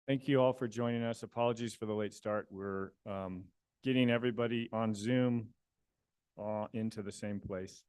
Thank you all for joining us. Apologies for the late start. We're getting everybody on Zoom into the same place.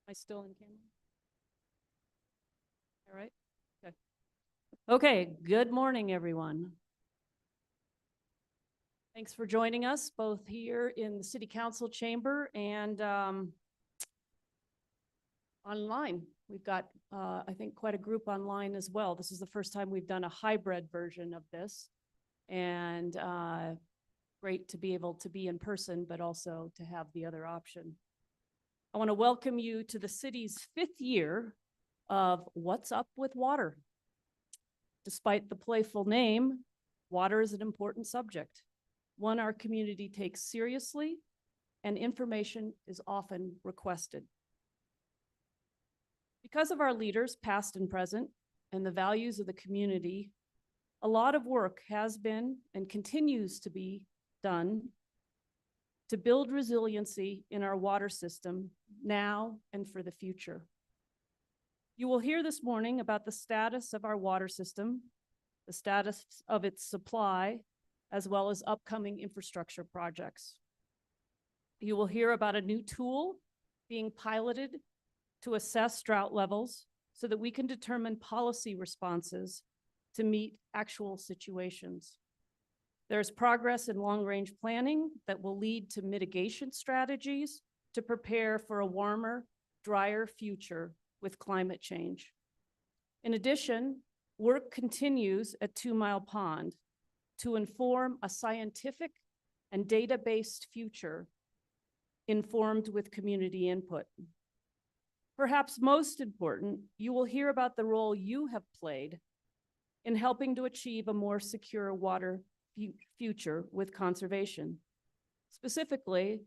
Am I still in camera? All right. Okay. Okay. Good morning, everyone. Thanks for joining us both here in the City Council chamber and online. We've got, I think, quite a group online as well. This is the first time we've done a hybrid version of this, and great to be able to be in person, but also to have the other option. I want to welcome you to the city's 5th year of What's Up with Water. Despite the playful name, water is an important subject, one our community takes seriously, and information is often requested. Because of our leaders, past and present, and the values of the community, a lot of work has been and continues to be done to build resiliency in our water system now and for the future. You will hear this morning about the status of our water system, the status of its supply, as well as upcoming infrastructure projects. You will hear about a new tool being piloted to assess drought levels so that we can determine policy responses to meet actual situations. There's progress in long-range planning that will lead to mitigation strategies to prepare for a warmer, drier future with climate change. In addition, work continues at 2 Mile Pond to inform a scientific and data-based future informed with community input. Perhaps most important, you will hear about the role you have played in helping to achieve a more secure water future with conservation. Specifically,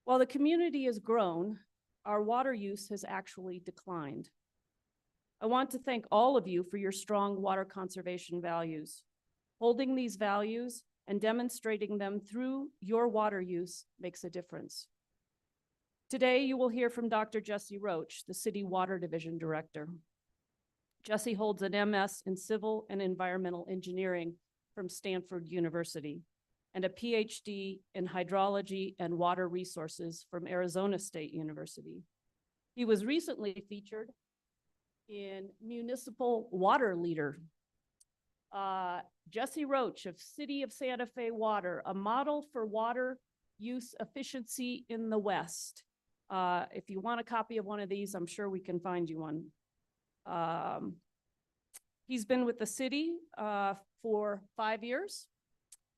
while the community has grown, our water use has actually declined. I want to thank all of you for your strong water conservation values. Holding these values and demonstrating them through your water use makes a difference. Today, you will hear from Dr. Jesse Roach, the City Water Division Director. Jesse holds an MS in Civil and Environmental Engineering from Stanford University and a PhD in Hydrology and Water Resources from Arizona State University. He was recently featured in Municipal Water Leader. Jesse Roach of City of Santa Fe Water, a model for water use efficiency in the West. If you want a copy of one of these, I'm sure we can find you one. He's been with the city for 5 years,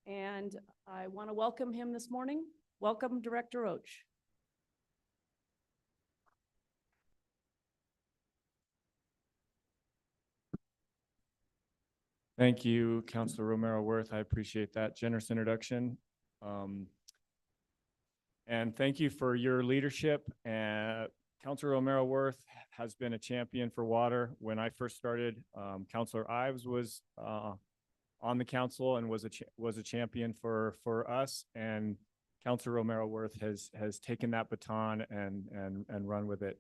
and I want to welcome him this morning. Welcome, Director Roach. Thank you, Councilor Romero Worth. I appreciate that generous introduction. And thank you for your leadership. Councilor Romero Worth has been a champion for water. When I first started, Councilor Ives was on the council and was a champion for us. And Councilor Romero Worth has taken that baton and run with it.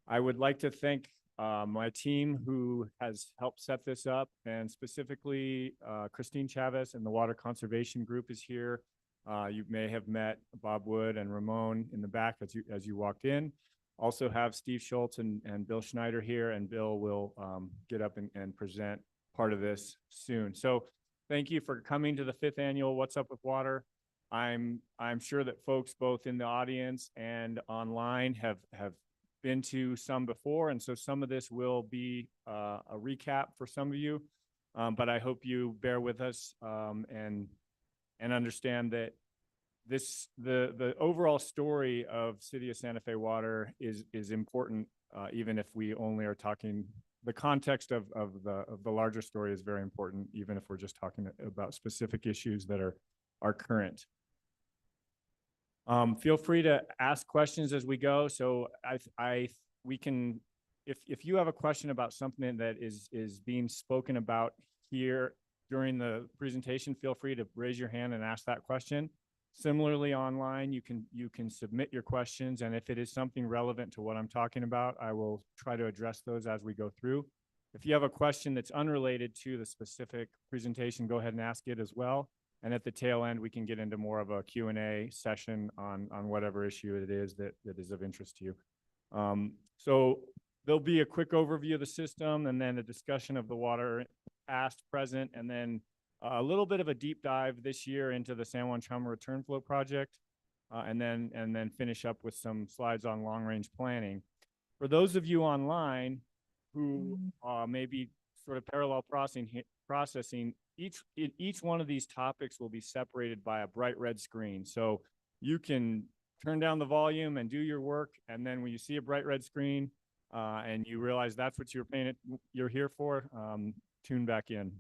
I would like to thank my team who has helped set this up, and specifically Christine Chavez and the Water Conservation Group is here. You may have met Bob Wood and Ramon in the back as you walked in. Also have Steve Schultz and Bill Schneider here, and Bill will get up and present part of this soon. So thank you for coming to the 5th annual What's Up with Water. I'm sure that folks both in the audience and online have been to some before, and so some of this will be a recap for some of you, but I hope you bear with us and understand that the overall story of City of Santa Fe Water is important, even if we only are talking. The context of the larger story is very important, even if we're just talking about specific issues that are current. Feel free to ask questions as we go. So we can, if you have a question about something that is being spoken about here during the presentation, feel free to raise your hand and ask that question. Similarly, online, you can submit your questions, and if it is something relevant to what I'm talking about, I will try to address those as we go through. If you have a question that's unrelated to the specific presentation, go ahead and ask it as well. And at the tail end, we can get into more of a Q&A session on whatever issue it is that is of interest to you. So there'll be a quick overview of the system, and then a discussion of the water past, present, and then a little bit of a deep dive this year into the San Juan Chama Return Flow project, and then finish up with some slides on long-range planning. For those of you online who may be sort of parallel processing, each one of these topics will be separated by a bright red screen. So you can turn down the volume and do your work, and then when you see a bright red screen and you realize that's what you're here for, tune back in.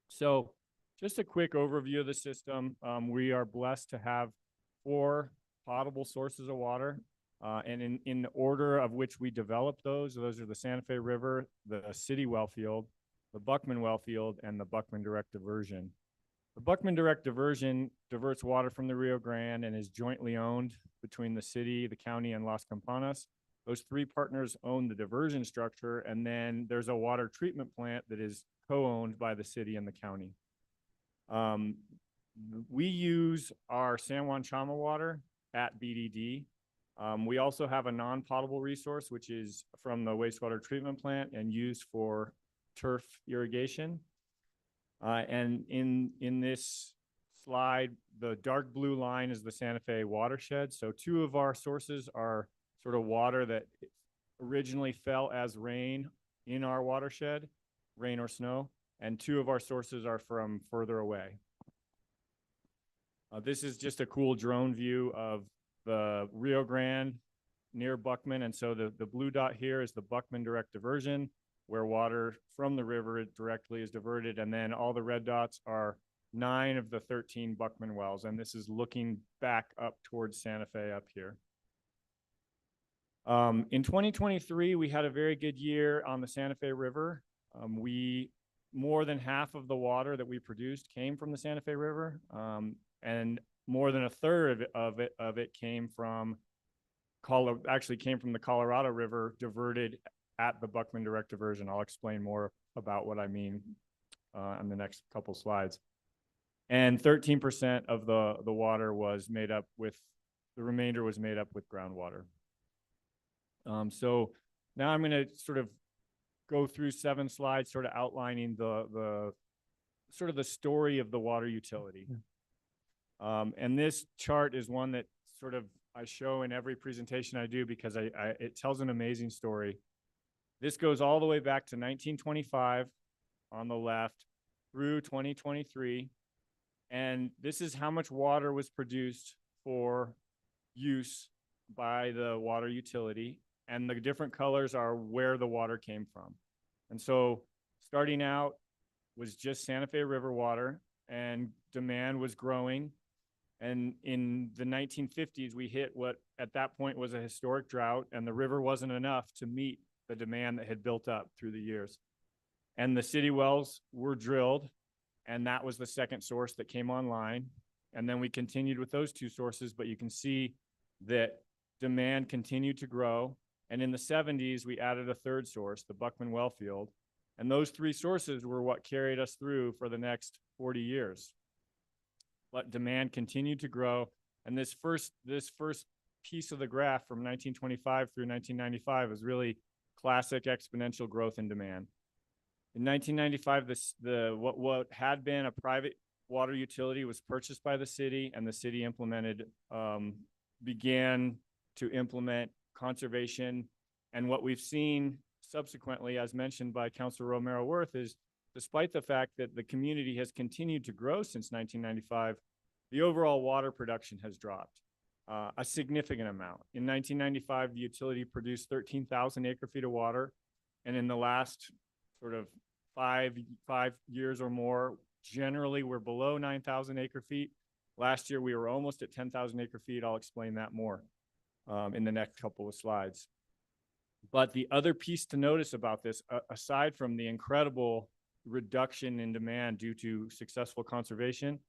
So just a quick overview of the system. We are blessed to have 4 potable sources of water, and in the order of which we develop those are the Santa Fe River, the City Well Field, the Buckman Well Field, and the Buckman Direct Diversion. The Buckman Direct Diversion diverts water from the Rio Grande and is jointly owned between the city, the county, and Las Campanas. Those 3 partners own the diversion structure, and then there's a water treatment plant that is co-owned by the city and the county. We use our San Juan Chama water at BDD. We also have a non-potable resource, which is from the wastewater treatment plant and used for turf irrigation. And in this slide, the dark blue line is the Santa Fe watershed. So 2 of our sources are sort of water that originally fell as rain in our watershed, rain or snow, and 2 of our sources are from further away. This is just a cool drone view of the Rio Grande near Buckman. And so the blue dot here is the Buckman Direct Diversion, where water from the river directly is diverted. And then all the red dots are 9 of the 13 Buckman wells. And this is looking back up towards Santa Fe up here. In 2023, we had a very good year on the Santa Fe River. More than half of the water that we produced came from the Santa Fe River, and more than a third of it came from the Colorado River, diverted at the Buckman Direct Diversion. I'll explain more about what I mean on the next couple slides. And 13% of the water was made up with, the remainder was made up with groundwater. So now I'm going to sort of go through 7 slides, sort of outlining the sort of the story of the water utility. And this chart is one that sort of I show in every presentation I do because it tells an amazing story. This goes all the way back to 1925 on the left through 2023. And this is how much water was produced for use by the water utility. And the different colors are where the water came from. And so starting out was just Santa Fe River water, and demand was growing. And in the 1950s, we hit what at that point was a historic drought, and the river wasn't enough to meet the demand that had built up through the years. And the city wells were drilled, and that was the second source that came online. And then we continued with those two sources, but you can see that demand continued to grow. And in the 70s, we added a third source, the Buckman well field. And those three sources were what carried us through for the next 40 years. But demand continued to grow. And this first piece of the graph from 1925 through 1995 is really classic exponential growth in demand. In 1995, what had been a private water utility was purchased by the city, and the city began to implement conservation. And what we've seen subsequently, as mentioned by Councilor Romero Worth, is despite the fact that the community has continued to grow since 1995, the overall water production has dropped a significant amount. In 1995, the utility produced 13,000 acre-feet of water. And in the last sort of five years or more, generally we're below 9,000 acre-feet. Last year, we were almost at 10,000 acre-feet. I'll explain that more in the next couple of slides. But the other piece to notice about this, aside from the incredible reduction in demand due to successful conservation,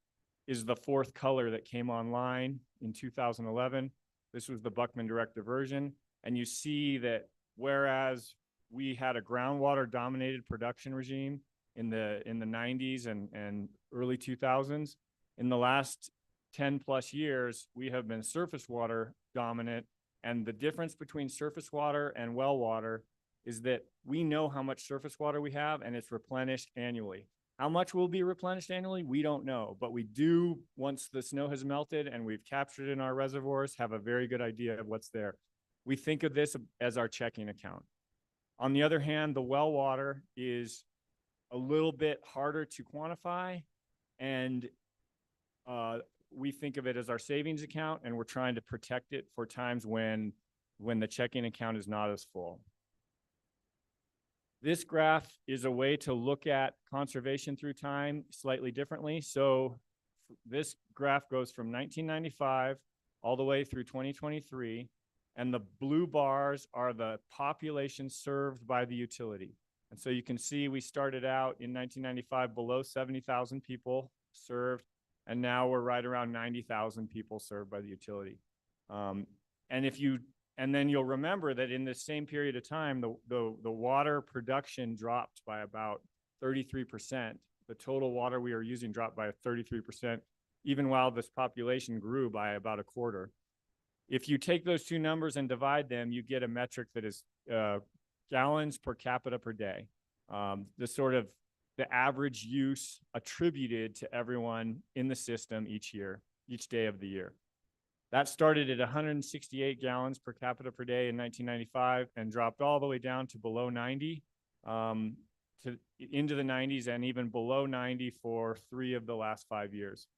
is the fourth color that came online in 2011. This was the Buckman direct diversion. And you see that whereas we had a groundwater dominated production regime in the 90s and early 2000s, in the last 10 plus years, we have been surface water dominant. And the difference between surface water and well water is that we know how much surface water we have, and it's replenished annually. How much will be replenished annually? We don't know, but we do, once the snow has melted and we've captured in our reservoirs, have a very good idea of what's there. We think of this as our checking account. On the other hand, the well water is a little bit harder to quantify, and we think of it as our savings account, and we're trying to protect it for times when the checking account is not as full. This graph is a way to look at conservation through time slightly differently. So this graph goes from 1995 all the way through 2023, and the blue bars are the population served by the utility. And so you can see we started out in 1995 below 70,000 people served, and now we're right around 90,000 people served by the utility. And then you'll remember that in this same period of time, the water production dropped by about 33%. The total water we are using dropped by 33%, even while this population grew by about a quarter. If you take those two numbers and divide them, you get a metric that is gallons per capita per day. The average use attributed to everyone in the system each day of the year. That started at 168 gallons per capita per day in 1995 and dropped all the way down to below 90, into the 90s, and even below 90 for 3 of the last 5 years.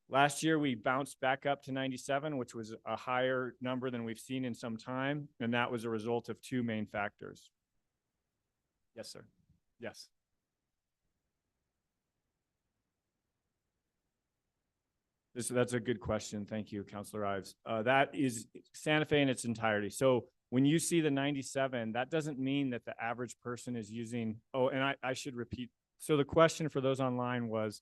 Last year, we bounced back up to 97, which was a higher number than we've seen in some time, and that was a result of 2 main factors. Yes, sir. Yes. That's a good question. Thank you, Councilor Ives. That is Santa Fe in its entirety. So when you see the 97, that doesn't mean that the average person is using, and I should repeat. So the question for those online was,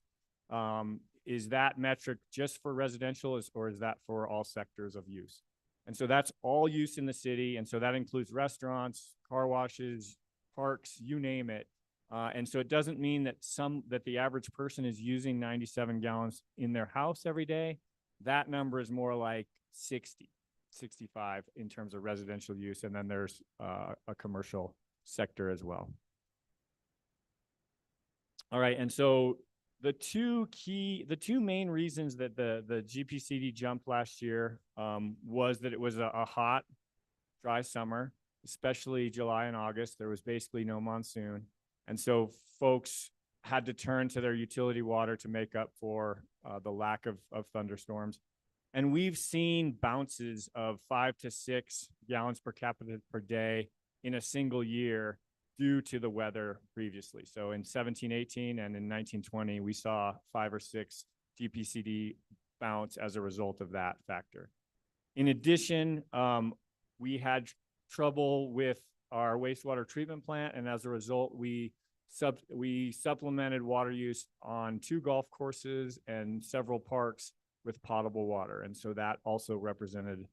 is that metric just for residential or is that for all sectors of use? And so that's all use in the city. And so that includes restaurants, car washes, parks, you name it. And so it doesn't mean that the average person is using 97 gallons in their house every day. That number is more like 60, 65 in terms of residential use. And then there's a commercial sector as well. All right. And so the two main reasons that the GPCD jumped last year was that it was a hot, dry summer, especially July and August. There was basically no monsoon. And so folks had to turn to their utility water to make up for the lack of thunderstorms. And we've seen bounces of 5 to 6 gallons per capita per day in a single year due to the weather previously. So in 17-18 and in 19-20, we saw 5 or 6 GPCD bounce as a result of that factor. In addition, we had trouble with our wastewater treatment plant, and as a result, we supplemented water use on 2 golf courses and several parks with potable water, and so that also represented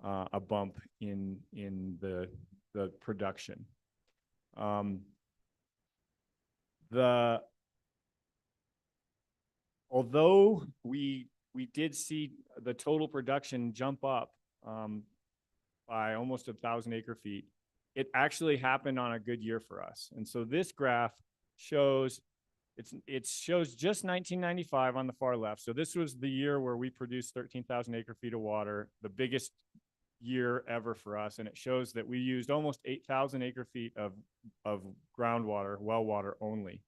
a bump in the production. Although we did see the total production jump up by almost 1,000 acre feet, it actually happened on a good year for us. And so this graph shows, it shows just 1995 on the far left. So this was the year where we produced 13,000 acre feet of water, the biggest year ever for us. And it shows that we used almost 8,000 acre feet of groundwater, well water only.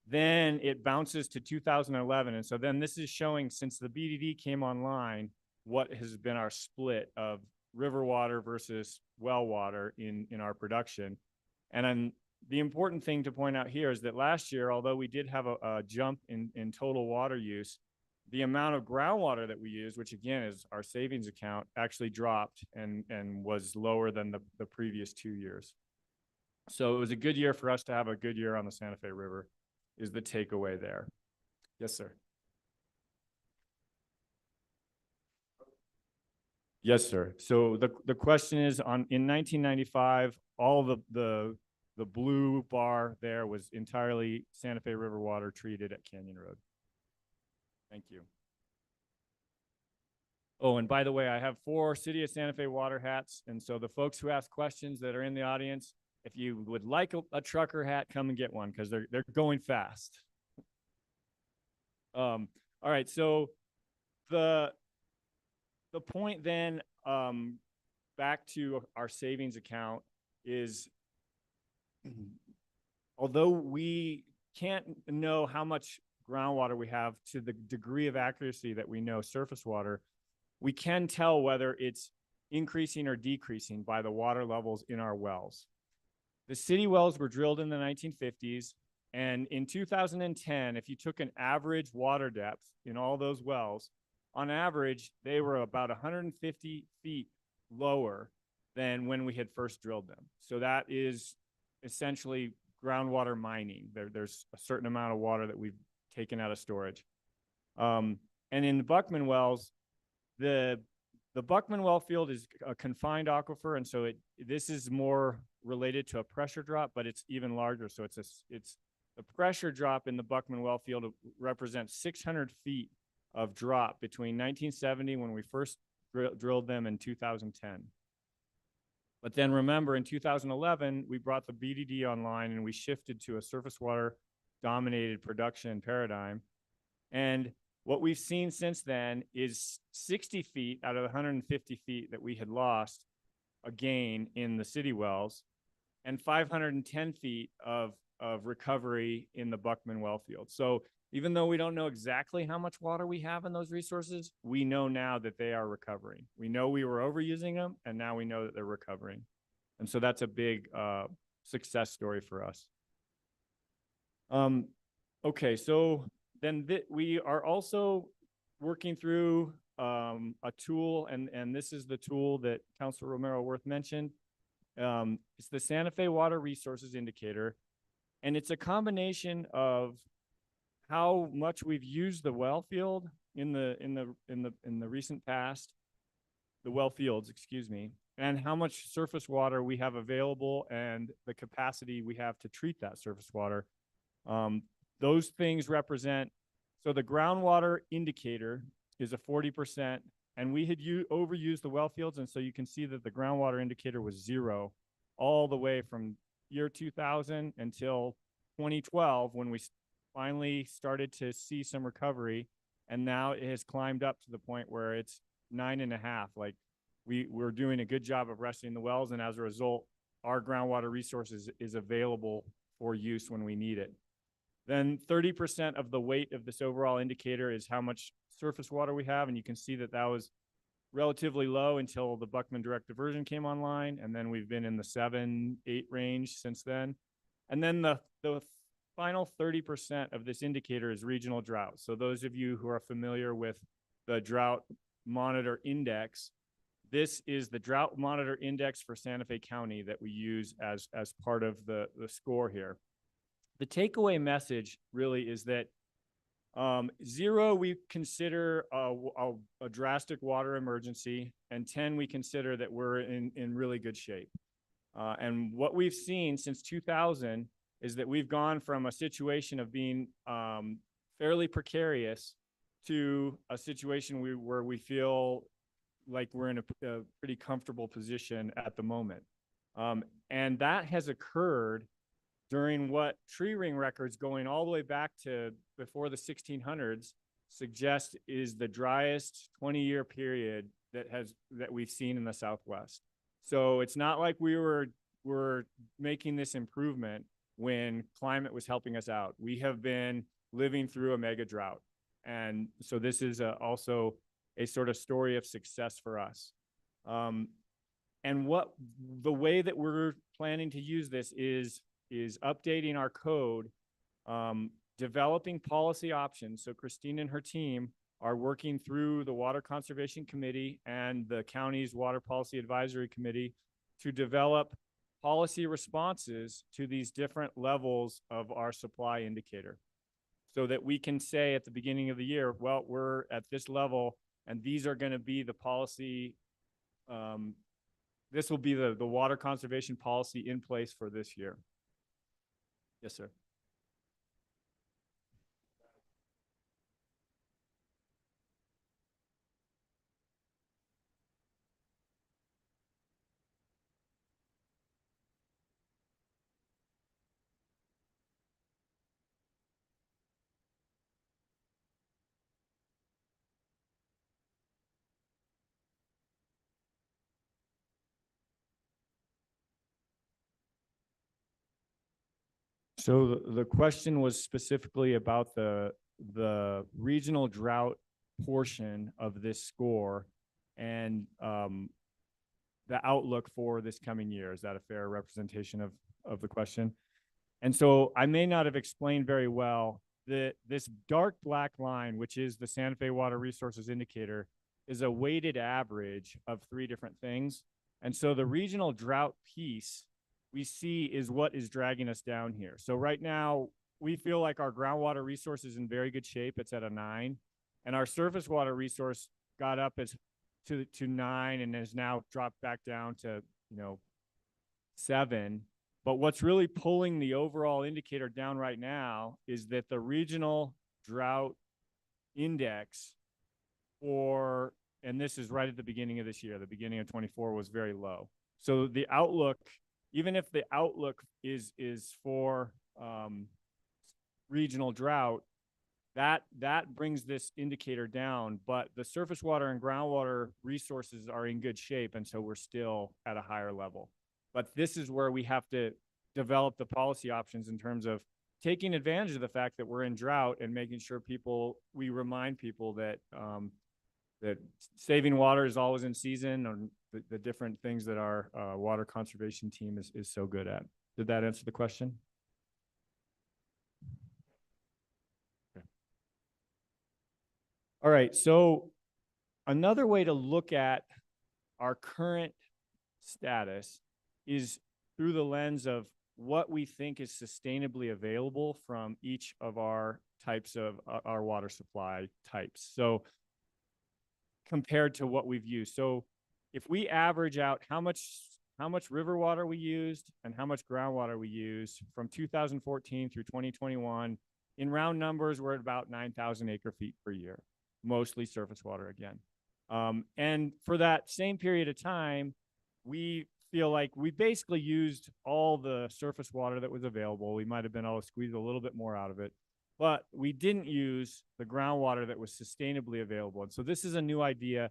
Then it bounces to 2011. And so then this is showing, since the BDD came online, what has been our split of river water versus well water in our production. And then the important thing to point out here is that last year, although we did have a jump in total water use, the amount of groundwater that we used, which again is our savings account, actually dropped and was lower than the previous 2 years. So it was a good year for us to have a good year on the Santa Fe River, is the takeaway there. Yes, sir. Yes, sir. So the question is, in 1995, all the blue bar there was entirely Santa Fe River water treated at Canyon Road. Thank you. Oh, and by the way, I have 4 City of Santa Fe water hats. And so the folks who ask questions that are in the audience, if you would like a trucker hat, come and get one, because they're going fast. All right, so the point then, back to our savings account, is although we can't know how much groundwater we have to the degree of accuracy that we know surface water, we can tell whether it's increasing or decreasing by the water levels in our wells. The city wells were drilled in the 1950s, and in 2010, if you took an average water depth in all those wells, on average, they were about 150 feet lower than when we had first drilled them. So that is essentially groundwater mining. There's a certain amount of water that we've taken out of storage. And in the Buckman wells, the Buckman well field is a confined aquifer, and so this is more related to a pressure drop, but it's even larger. So it's the pressure drop in the Buckman well field represents 600 feet of drop between 1970, when we first drilled them, and 2010. But then remember, in 2011, we brought the BDD online and we shifted to a surface water dominated production paradigm. And what we've seen since then is 60 feet out of the 150 feet that we had lost again in the city wells, and 510 feet of recovery in the Buckman well field. So even though we don't know exactly how much water we have in those resources, we know now that they are recovering. We know we were overusing them, and now we know that they're recovering. And so that's a big success story for us. Okay, so then we are also working through a tool, and this is the tool that Councilor Romero Worth mentioned. It's the Santa Fe Water Resources Indicator, and it's a combination of how much we've used the well field in the recent past, the well fields, excuse me, and how much surface water we have available and the capacity we have to treat that surface water. Those things represent, so the groundwater indicator is a 40%, and we had overused the well fields, and so you can see that the groundwater indicator was 0 all the way from year 2000 until 2012, when we finally started to see some recovery, and now it has climbed up to the point where it's 9.5. Like we're doing a good job of resting the wells, and as a result, our groundwater resources is available for use when we need it. Then 30% of the weight of this overall indicator is how much surface water we have. And you can see that that was relatively low until the Buckman direct diversion came online. And then we've been in the 7, 8 range since then. And then the final 30% of this indicator is regional drought. So those of you who are familiar with the drought monitor index, this is the drought monitor index for Santa Fe County that we use as part of the score here. The takeaway message really is that 0, we consider a drastic water emergency, and 10, we consider that we're in really good shape. And what we've seen since 2000 is that we've gone from a situation of being fairly precarious to a situation where we feel like we're in a pretty comfortable position at the moment. And that has occurred during what tree ring records going all the way back to before the 1600s suggest is the driest 20-year period that we've seen in the Southwest. So it's not like we were making this improvement when climate was helping us out. We have been living through a mega drought. And so this is also a sort of story of success for us. And the way that we're planning to use this is updating our code, developing policy options. So Christine and her team are working through the Water Conservation Committee and the county's Water Policy Advisory Committee to develop policy responses to these different levels of our supply indicator, so that we can say at the beginning of the year, well, we're at this level, and these are going to be the policy. This will be the water conservation policy in place for this year. Yes, sir. So the question was specifically about the regional drought portion of this score and the outlook for this coming year. Is that a fair representation of the question? And so I may not have explained very well that this dark black line, which is the Santa Fe Water Resources Indicator, is a weighted average of 3 different things. And so the regional drought piece we see is what is dragging us down here. So right now, we feel like our groundwater resource is in very good shape. It's at a 9. And our surface water resource got up to 9 and has now dropped back down to 7. But what's really pulling the overall indicator down right now is that the regional drought index and this is right at the beginning of this year, the beginning of 24 was very low. So the outlook, even if the outlook is for regional drought, that brings this indicator down, but the surface water and groundwater resources are in good shape, and so we're still at a higher level. But this is where we have to develop the policy options in terms of taking advantage of the fact that we're in drought and making sure we remind people that that saving water is always in season, and the different things that our water conservation team is so good at. Did that answer the question? Okay. All right, so another way to look at our current status is through the lens of what we think is sustainably available from each of our types of our water supply types. So compared to what we've used. So if we average out how much river water we used and how much groundwater we used from 2014 through 2021, in round numbers, we're at about 9,000 acre feet per year, mostly surface water again. And for that same period of time, we feel like we basically used all the surface water that was available. We might have been able to squeeze a little bit more out of it, but we didn't use the groundwater that was sustainably available. And so this is a new idea.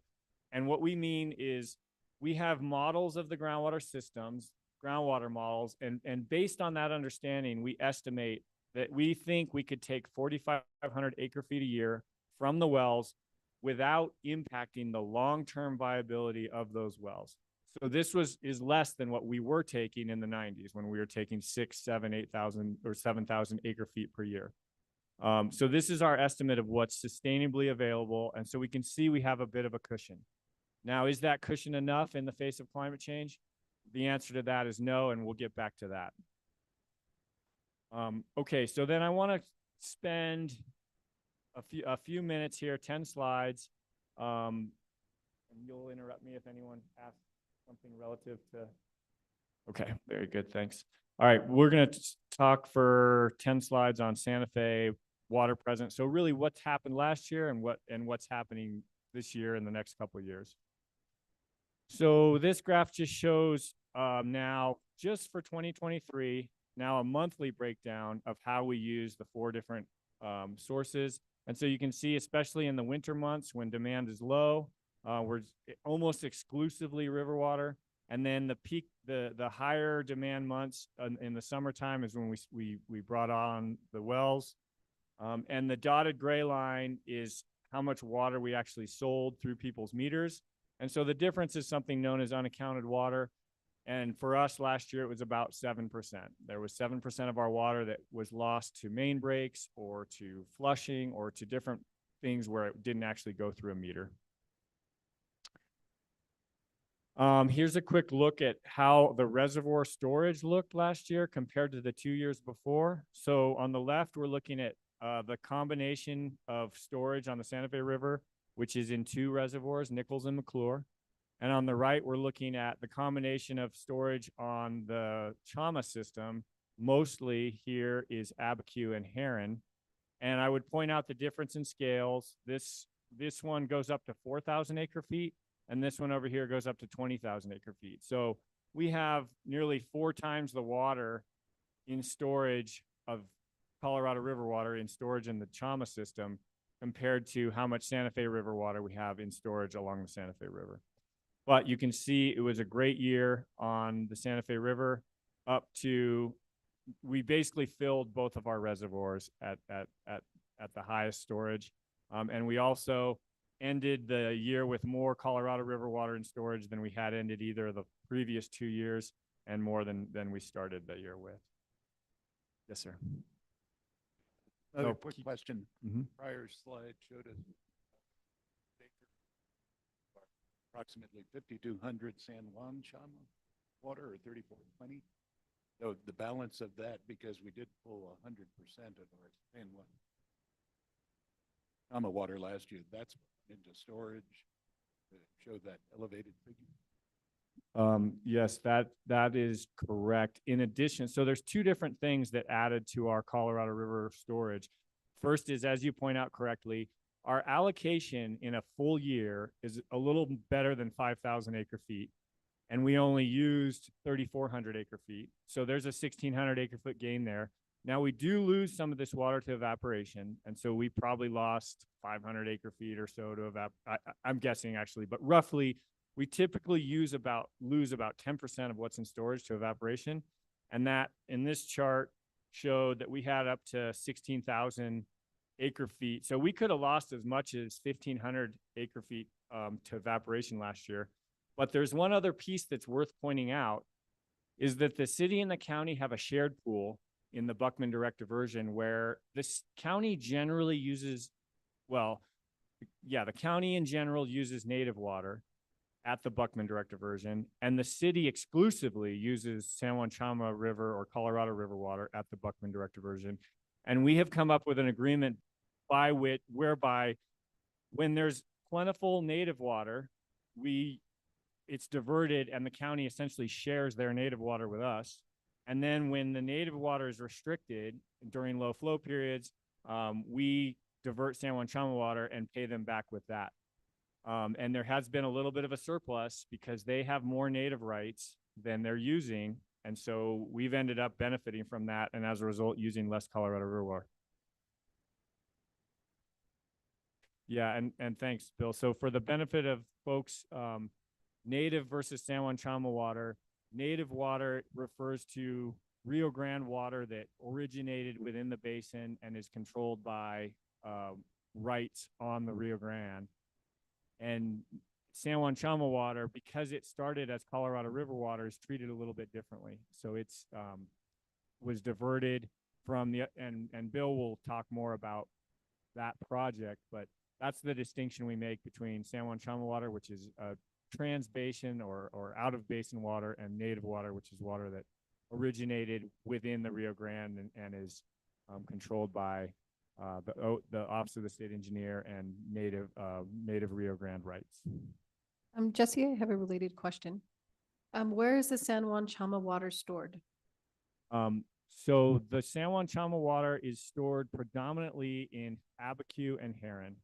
And what we mean is we have models of the groundwater systems, groundwater models, and based on that understanding, we estimate that we think we could take 4,500 acre feet a year from the wells without impacting the long-term viability of those wells. So this is less than what we were taking in the 90s when we were taking 6, 7, 8,000 or 7,000 acre feet per year. So this is our estimate of what's sustainably available. And so we can see we have a bit of a cushion. Now, is that cushion enough in the face of climate change? The answer to that is no, and we'll get back to that. Okay, so then I want to spend a few minutes here, 10 slides. And you'll interrupt me if anyone asks something relative to. Okay, very good, thanks. All right, we're going to talk for 10 slides on Santa Fe water present. So really what's happened last year and what's happening this year and the next couple of years. So this graph just shows now just for 2023, now a monthly breakdown of how we use the 4 different sources. And so you can see, especially in the winter months when demand is low, we're almost exclusively river water. And then the peak, the higher demand months in the summertime is when we brought on the wells. And the dotted gray line is how much water we actually sold through people's meters. And so the difference is something known as unaccounted water. And for us last year, it was about 7%. There was 7% of our water that was lost to main breaks or to flushing or to different things where it didn't actually go through a meter. Here's a quick look at how the reservoir storage looked last year compared to the 2 years before. So on the left, we're looking at the combination of storage on the Santa Fe River, which is in 2 reservoirs, Nichols and McClure. And on the right, we're looking at the combination of storage on the Chama system. Mostly here is Abiquiu and Heron. And I would point out the difference in scales. This one goes up to 4,000 acre feet, and this one over here goes up to 20,000 acre feet. So we have nearly 4 times the water in storage of Colorado River water in storage in the Chama system compared to how much Santa Fe River water we have in storage along the Santa Fe River. But you can see it was a great year on the Santa Fe River up to, we basically filled both of our reservoirs at the highest storage. And we also ended the year with more Colorado River water in storage than we had ended either of the previous 2 years and more than we started the year with. Yes, sir. Another quick question. Mm-hmm. Prior slide showed us approximately 5,200 San Juan Chama water or 3,420. So the balance of that, because we did pull 100% of our San Juan Chama water last year, that's into storage to show that elevated figure. Yes, that is correct. In addition, so there's 2 different things that added to our Colorado River storage. First is, as you point out correctly, our allocation in a full year is a little better than 5,000 acre feet, and we only used 3,400 acre feet. So there's a 1,600 acre foot gain there. Now we do lose some of this water to evaporation, and so we probably lost 500 acre feet or so to I'm guessing actually, but roughly we typically lose about 10% of what's in storage to evaporation. And that in this chart showed that we had up to 16,000 acre feet. So we could have lost as much as 1,500 acre feet to evaporation last year. But there's one other piece that's worth pointing out is that the city and the county have a shared pool in the Buckman direct diversion where this county generally uses, well, yeah, the county in general uses native water at the Buckman direct diversion, and the city exclusively uses San Juan Chama River or Colorado River water at the Buckman direct diversion. And we have come up with an agreement whereby when there's plentiful native water, it's diverted and the county essentially shares their native water with us. And then when the native water is restricted during low flow periods, we divert San Juan Chama water and pay them back with that. And there has been a little bit of a surplus because they have more native rights than they're using. And so we've ended up benefiting from that, and as a result, using less Colorado River water. Yeah, and thanks, Bill. So for the benefit of folks, native versus San Juan Chama water, native water refers to Rio Grande water that originated within the basin and is controlled by rights on the Rio Grande. And San Juan Chama water, because it started as Colorado River water, is treated a little bit differently. So it's was diverted from the, and Bill will talk more about that project, but that's the distinction we make between San Juan Chama water, which is trans-basin or out-of-basin water, and native water, which is water that originated within the Rio Grande and is controlled by the Office of the State Engineer and native Rio Grande rights. Jesse, I have a related question. Where is the San Juan Chama water stored? So the San Juan Chama water is stored predominantly in Abiquiu and Heron.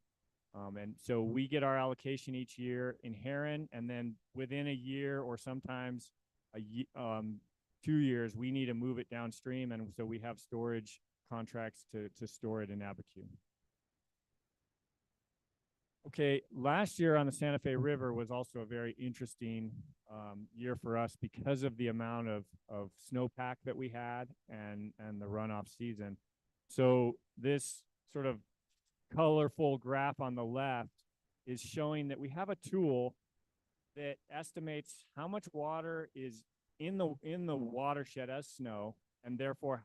And so we get our allocation each year in Heron, and then within a year or sometimes 2 years, we need to move it downstream. And so we have storage contracts to store it in Abiquiu. Okay, last year on the Santa Fe River was also a very interesting year for us because of the amount of snowpack that we had and the runoff season. So this sort of colorful graph on the left is showing that we have a tool that estimates how much water is in the watershed as snow, and therefore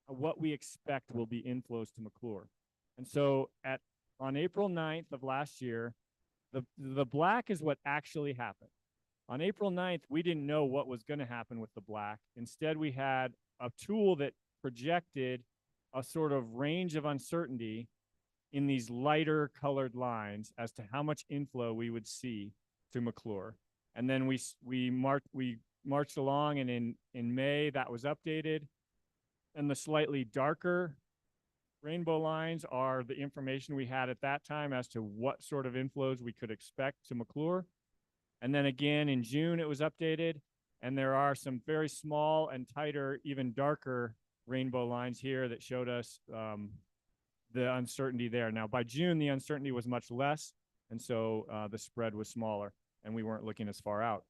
what we expect will be inflows to McClure. And so on April 9th of last year, the black is what actually happened. On April 9th, we didn't know what was going to happen with the black. Instead, we had a tool that projected a sort of range of uncertainty in these lighter colored lines as to how much inflow we would see to McClure. And then we marched along, and in May that was updated. And the slightly darker rainbow lines are the information we had at that time as to what sort of inflows we could expect to McClure. And then again in June it was updated, and there are some very small and tighter, even darker rainbow lines here that showed us the uncertainty there. Now by June the uncertainty was much less, and so the spread was smaller, and we weren't looking as far out.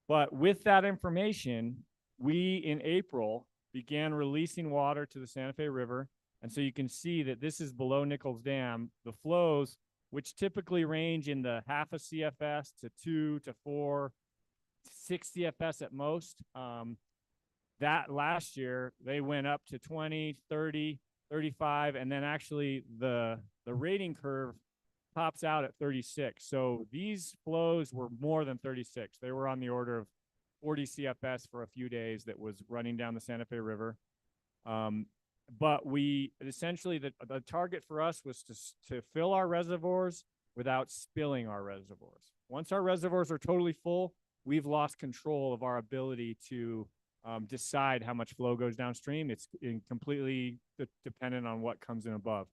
But with that information, we in April began releasing water to the Santa Fe River. And so you can see that this is below Nichols Dam. The flows, which typically range in the half a CFS to 2 to 4, 6 CFS at most, that last year they went up to 20, 30, 35, and then actually the rating curve tops out at 36. So these flows were more than 36. They were on the order of 40 CFS for a few days that was running down the Santa Fe River. But we essentially, the target for us was to fill our reservoirs without spilling our reservoirs. Once our reservoirs are totally full, we've lost control of our ability to decide how much flow goes downstream. It's completely dependent on what comes in above.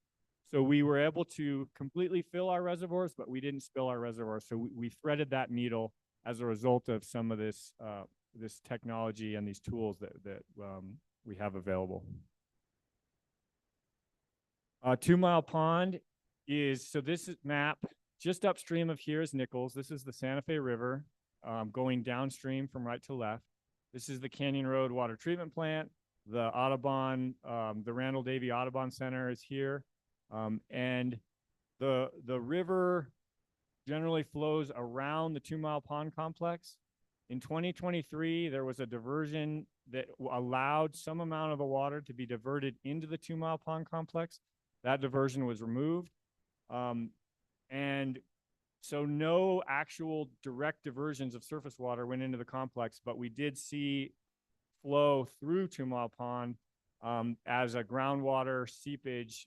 So we were able to completely fill our reservoirs, but we didn't spill our reservoirs. So we threaded that needle as a result of some of this this technology and these tools that we have available. 2 Mile Pond is, so this is map just upstream of here is Nichols. This is the Santa Fe River going downstream from right to left. This is the Canyon Road Water Treatment Plant. The Audubon, the Randall Davey Audubon Center is here. And the river generally flows around the 2 Mile Pond complex. In 2023, there was a diversion that allowed some amount of the water to be diverted into the 2 Mile Pond complex. That diversion was removed. And so no actual direct diversions of surface water went into the complex, but we did see flow through 2 Mile Pond as a groundwater seepage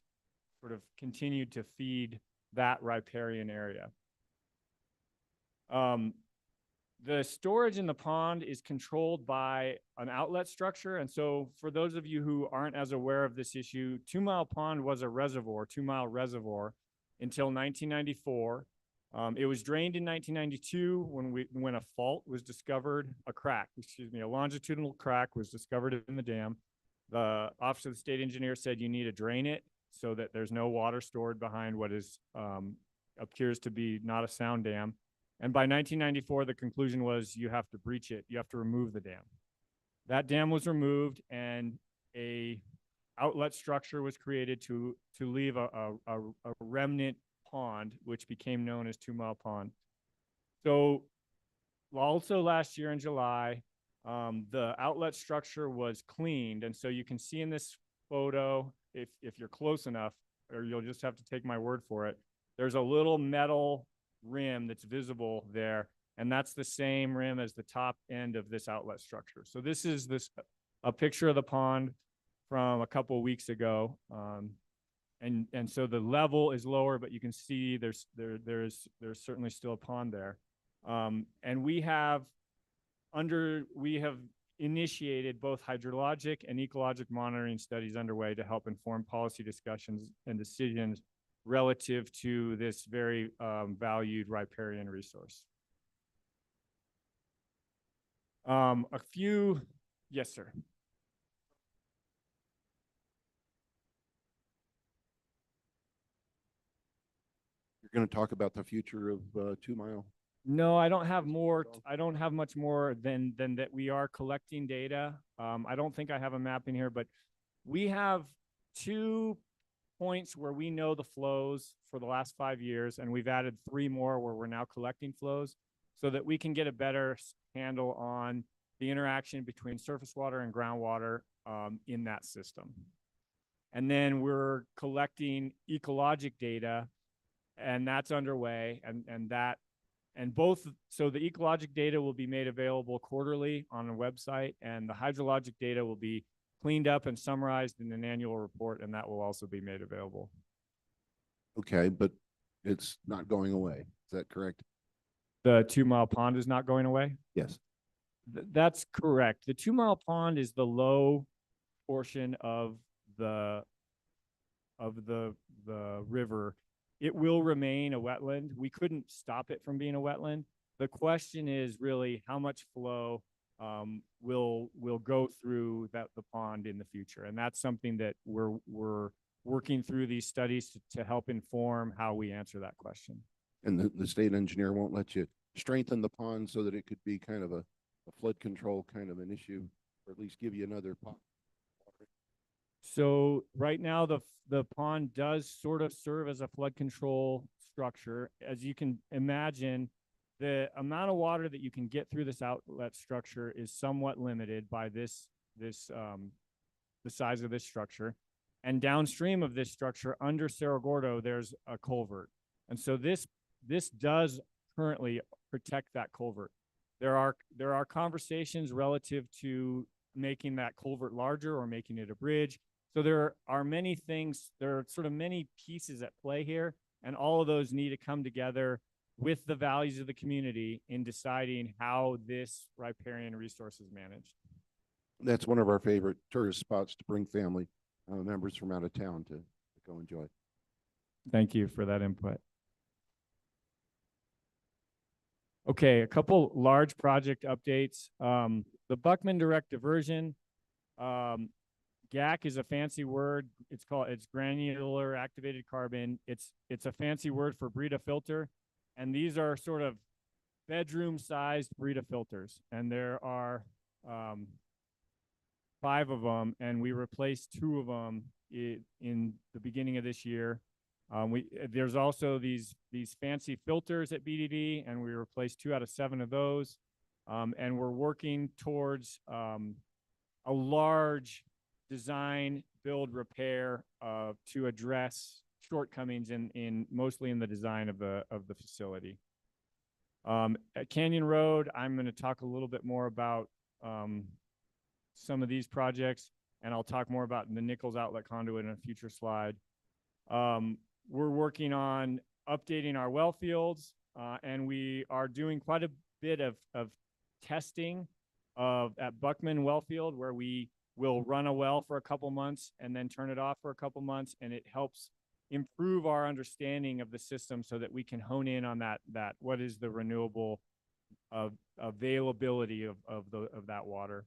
sort of continued to feed that riparian area. The storage in the pond is controlled by an outlet structure. And so for those of you who aren't as aware of this issue, 2 Mile Pond was a reservoir, 2 Mile reservoir, until 1994. It was drained in 1992 when a fault was discovered, a longitudinal crack was discovered in the dam. The Office of the State Engineer said you need to drain it so that there's no water stored behind what is appears to be not a sound dam. And by 1994, the conclusion was you have to breach it. You have to remove the dam. That dam was removed and a outlet structure was created to leave a remnant pond, which became known as 2 Mile Pond. So also last year in July, the outlet structure was cleaned. And so you can see in this photo, if you're close enough, or you'll just have to take my word for it, there's a little metal rim that's visible there. And that's the same rim as the top end of this outlet structure. So this is a picture of the pond from a couple of weeks ago. And so the level is lower, but you can see there's certainly still a pond there. And we have initiated both hydrologic and ecologic monitoring studies underway to help inform policy discussions and decisions relative to this very valued riparian resource. Yes, sir. You're going to talk about the future of 2 Mile? No, I don't have more. I don't have much more than that. We are collecting data. I don't think I have a map in here, but we have 2 points where we know the flows for the last 5 years, and we've added 3 more where we're now collecting flows so that we can get a better handle on the interaction between surface water and groundwater in that system. And then we're collecting ecologic data, and that's underway, so the ecologic data will be made available quarterly on a website, and the hydrologic data will be cleaned up and summarized in an annual report, and that will also be made available. Okay, but it's not going away. Is that correct? The 2 Mile Pond is not going away? Yes. That's correct. The 2 Mile Pond is the low portion of the river. It will remain a wetland. We couldn't stop it from being a wetland. The question is really how much flow will go through the pond in the future, and that's something that we're working through these studies to help inform how we answer that question. And the state engineer won't let you strengthen the pond so that it could be kind of a flood control kind of an issue, or at least give you another pond? So right now, the pond does sort of serve as a flood control structure. As you can imagine, the amount of water that you can get through this outlet structure is somewhat limited by the size of this structure. And downstream of this structure, under Cerro Gordo, there's a culvert. And so this does currently protect that culvert. There are conversations relative to making that culvert larger or making it a bridge. So there are many things, there are sort of many pieces at play here, and all of those need to come together with the values of the community in deciding how this riparian resource is managed. That's one of our favorite tourist spots to bring family members from out of town to go enjoy. Thank you for that input. Okay, a couple large project updates. The Buckman Direct Diversion, GAC is a fancy word. It's granular activated carbon. It's a fancy word for Brita filter. And these are sort of bedroom-sized Brita filters. And there are 5 of them, and we replaced 2 of them in the beginning of this year. There's also these fancy filters at BDD, and we replaced 2 out of 7 of those. And we're working towards a large design, build, repair to address shortcomings mostly in the design of the facility. At Canyon Road, I'm going to talk a little bit more about some of these projects, and I'll talk more about the Nichols Outlet Conduit in a future slide. We're working on updating our well fields, and we are doing quite a bit of testing at Buckman well field, where we will run a well for a couple months and then turn it off for a couple months, and it helps improve our understanding of the system so that we can hone in on that what is the renewable availability of that water.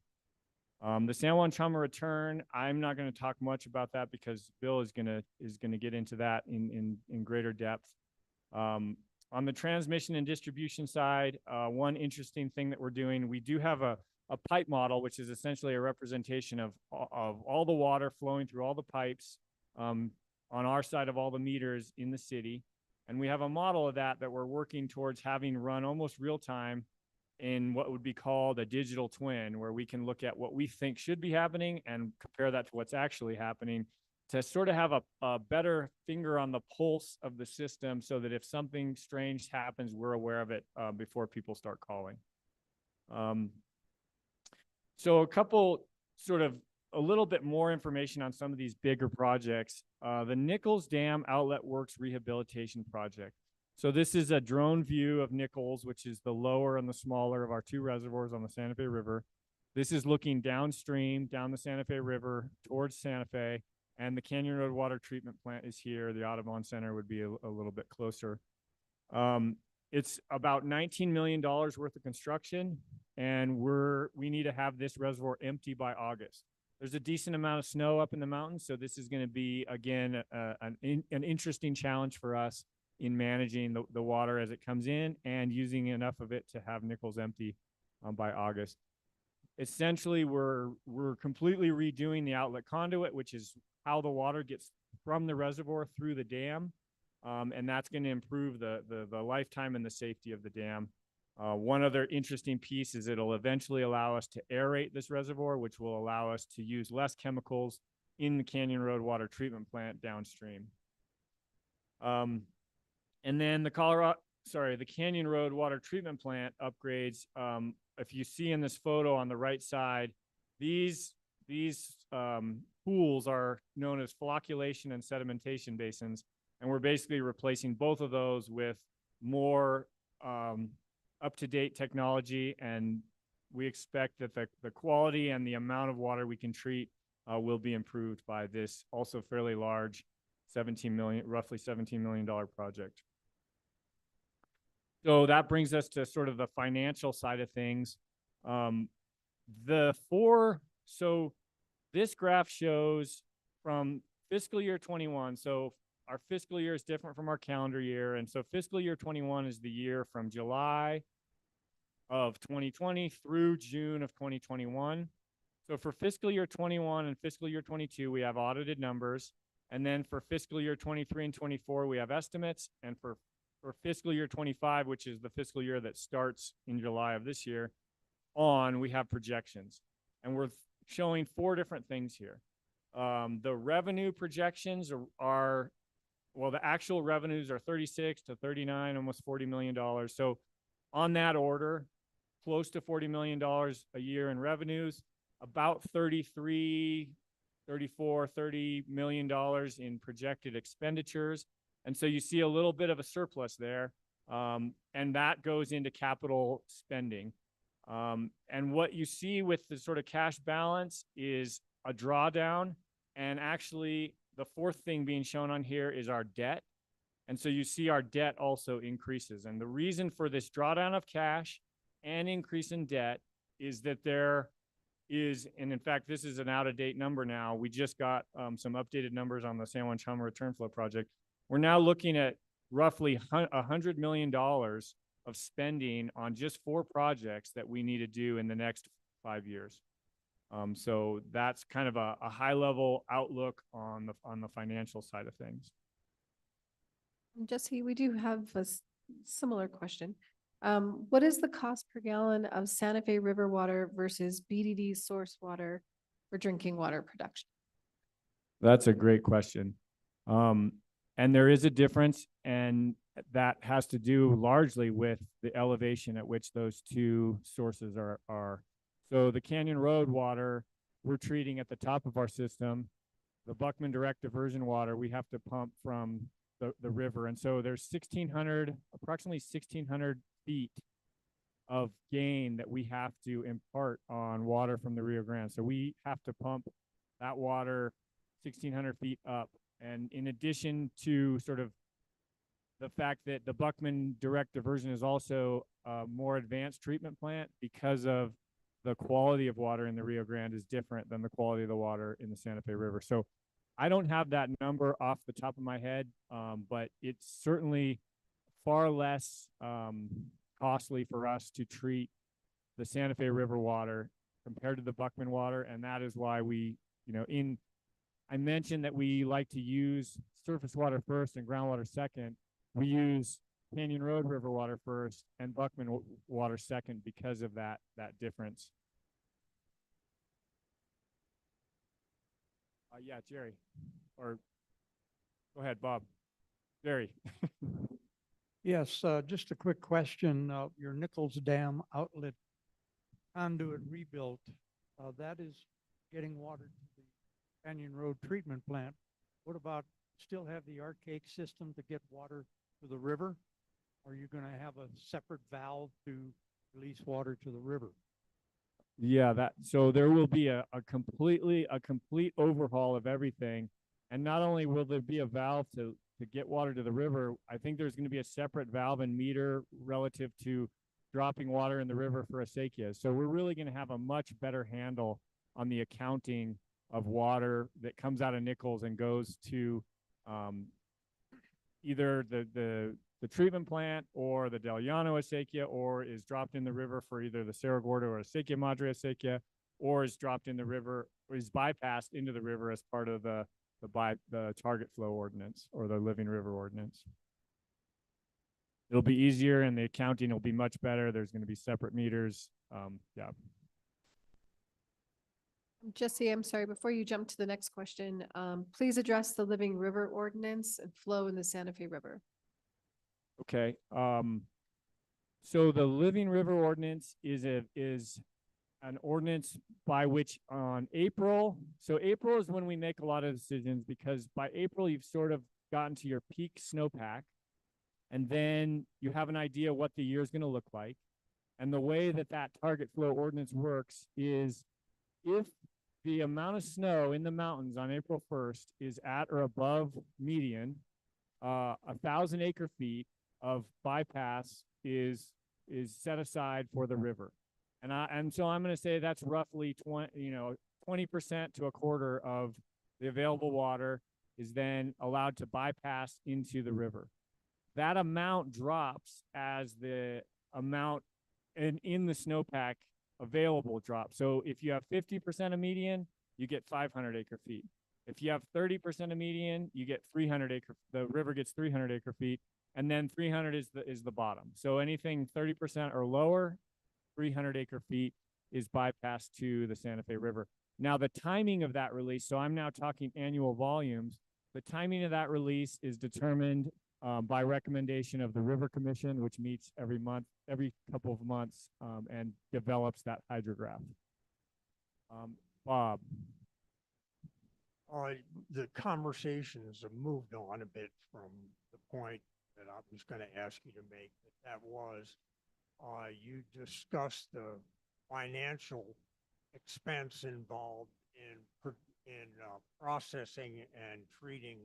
The San Juan Chama return, I'm not going to talk much about that because Bill is going to get into that in greater depth. On the transmission and distribution side, one interesting thing that we're doing, we do have a a pipe model, which is essentially a representation of all the water flowing through all the pipes on our side of all the meters in the city. And we have a model of that we're working towards having run almost real time in what would be called a digital twin, where we can look at what we think should be happening and compare that to what's actually happening to sort of have a better finger on the pulse of the system so that if something strange happens, we're aware of it before people start calling. So a couple sort of a little bit more information on some of these bigger projects. The Nichols Dam Outlet Works Rehabilitation Project. So this is a drone view of Nichols, which is the lower and the smaller of our two reservoirs on the Santa Fe River. This is looking downstream, down the Santa Fe River towards Santa Fe, and the Canyon Road Water Treatment Plant is here. The Audubon Center would be a little bit closer. It's about $19 million worth of construction, and we need to have this reservoir empty by August. There's a decent amount of snow up in the mountains, so this is going to be, again, an interesting challenge for us in managing the water as it comes in and using enough of it to have Nichols empty by August. Essentially, we're completely redoing the outlet conduit, which is how the water gets from the reservoir through the dam, and that's going to improve the lifetime and the safety of the dam. One other interesting piece is it'll eventually allow us to aerate this reservoir, which will allow us to use less chemicals in the Canyon Road Water Treatment Plant downstream. And then the Canyon Road Water Treatment Plant upgrades. If you see in this photo on the right side, these pools are known as flocculation and sedimentation basins, and we're basically replacing both of those with more up-to-date technology, and we expect that the quality and the amount of water we can treat will be improved by this also fairly large roughly $17 million project. So that brings us to sort of the financial side of things. So this graph shows from fiscal year 21. So our fiscal year is different from our calendar year. And so fiscal year 21 is the year from July of 2020 through June of 2021. So for fiscal year 21 and fiscal year 22, we have audited numbers. And then for fiscal year 23 and 24, we have estimates. And for fiscal year 25, which is the fiscal year that starts in July of this year, we have projections. And we're showing four different things here. The revenue projections are the actual revenues are 36 to 39, almost $40 million. So on that order, close to $40 million a year in revenues, about $30 million in projected expenditures. And so you see a little bit of a surplus there, and that goes into capital spending. And what you see with the sort of cash balance is a drawdown. And actually, the fourth thing being shown on here is our debt. And so you see our debt also increases. And the reason for this drawdown of cash and increase in debt is that there is, and in fact, this is an out-of-date number now. We just got some updated numbers on the San Juan Chama Return Flow project. We're now looking at roughly $100 million of spending on just 4 projects that we need to do in the next 5 years. So that's kind of a high-level outlook on the financial side of things. Jesse, we do have a similar question. What is the cost per gallon of Santa Fe River water versus BDD source water for drinking water production? That's a great question. And there is a difference, and that has to do largely with the elevation at which those two sources are. So the Canyon Road water, we're treating at the top of our system. The Buckman direct diversion water, we have to pump from the river. And so there's approximately 1,600 feet of gain that we have to impart on water from the Rio Grande. So we have to pump that water 1,600 feet up. And in addition to sort of the fact that the Buckman direct diversion is also a more advanced treatment plant, because of the quality of water in the Rio Grande is different than the quality of the water in the Santa Fe River. So I don't have that number off the top of my head, but it's certainly far less costly for us to treat the Santa Fe River water compared to the Buckman water. And that is why we, I mentioned that we like to use surface water first and groundwater second. We use Canyon Road River water first and Buckman water second because of that difference. Yeah, Jerry, or go ahead, Bob. Jerry. Yes, just a quick question. Your Nichols Dam outlet conduit rebuilt, that is getting water to the Canyon Road treatment plant. What about, still have the archaic system to get water to the river? Are you going to have a separate valve to release water to the river? Yeah, so there will be a complete overhaul of everything. And not only will there be a valve to get water to the river, I think there's going to be a separate valve and meter relative to dropping water in the river for acequias. So we're really going to have a much better handle on the accounting of water that comes out of Nichols and goes to either the treatment plant or the Del Llano acequia, or is dropped in the river for either the Cerro Gordo or Acequia Madre acequia, or is dropped in the river, or is bypassed into the river as part of the target flow ordinance or the living river ordinance. It'll be easier and the accounting will be much better. There's going to be separate meters. Yeah. Jesse, I'm sorry, before you jump to the next question, please address the Living River ordinance and flow in the Santa Fe River. Okay. So the Living River ordinance is an ordinance by which on April is when we make a lot of decisions, because by April you've sort of gotten to your peak snowpack, and then you have an idea what the year is going to look like. And the way that target flow ordinance works is if the amount of snow in the mountains on April 1st is at or above median, 1,000 acre feet of bypass is set aside for the river. And so I'm going to say that's roughly 20% to a quarter of the available water is then allowed to bypass into the river. That amount drops as the amount in the snowpack available drops. So if you have 50% of median, you get 500 acre feet. If you have 30% of median, you get 300 acre. The river gets 300 acre feet, and then 300 is the bottom. So anything 30% or lower, 300 acre feet is bypassed to the Santa Fe River. Now the timing of that release, so I'm now talking annual volumes. The timing of that release is determined by recommendation of the River Commission, which meets every couple of months, and develops that hydrograph. Bob. The conversations have moved on a bit from the point that I was going to ask you to make. That was, you discussed the financial expense involved in processing and treating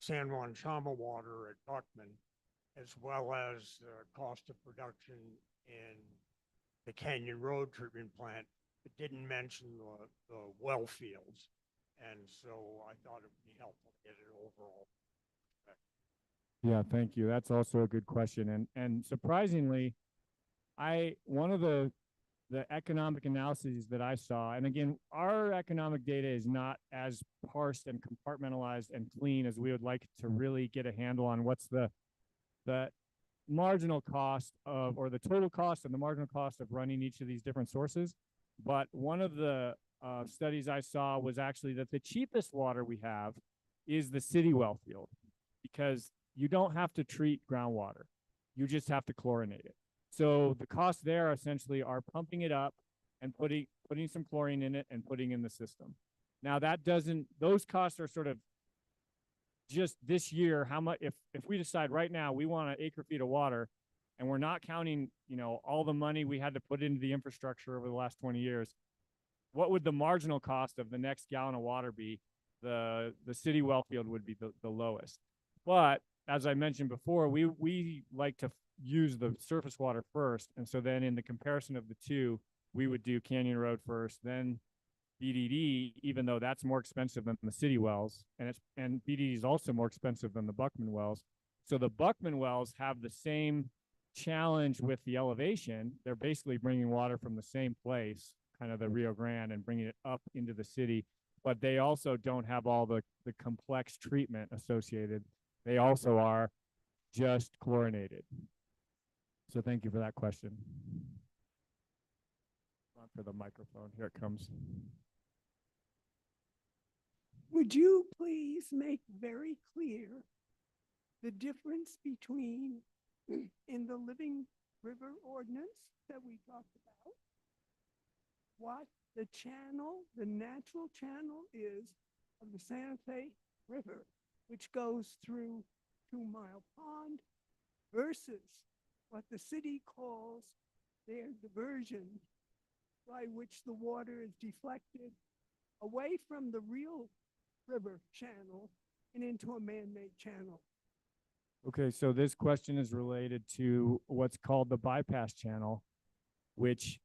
San Juan Chama water at Buckman, as well as the cost of production in the Canyon Road treatment plant. It didn't mention the well fields. And so I thought it would be helpful to get an overall. Yeah, thank you. That's also a good question. And surprisingly, one of the economic analyses that I saw, and again, our economic data is not as parsed and compartmentalized and clean as we would like to really get a handle on what's the marginal cost of, or the total cost and the marginal cost of running each of these different sources. But one of the studies I saw was actually that the cheapest water we have is the city well field, because you don't have to treat groundwater. You just have to chlorinate it. So the costs there essentially are pumping it up and putting some chlorine in it and putting in the system. Now those costs are sort of just this year. How much, if we decide right now we want an acre feet of water and we're not counting, all the money we had to put into the infrastructure over the last 20 years, what would the marginal cost of the next gallon of water be? The city well field would be the lowest. But as I mentioned before, we like to use the surface water first. And so then in the comparison of the two, we would do Canyon Road first, then BDD, even though that's more expensive than the city wells. And BDD is also more expensive than the Buckman wells. So the Buckman wells have the same challenge with the elevation, they're basically bringing water from the same place, kind of the Rio Grande, and bringing it up into the city. But they also don't have all the complex treatment associated. They also are just chlorinated. So thank you for that question. On for the microphone. Here it comes. Would you please make very clear the difference between in the Living River ordinance that we talked about, what the channel, the natural channel is of the Santa Fe River, which goes through 2 Mile Pond, versus what the city calls their diversion, by which the water is deflected away from the real river channel and into a man-made channel. Okay, so this question is related to what's called the bypass channel, which,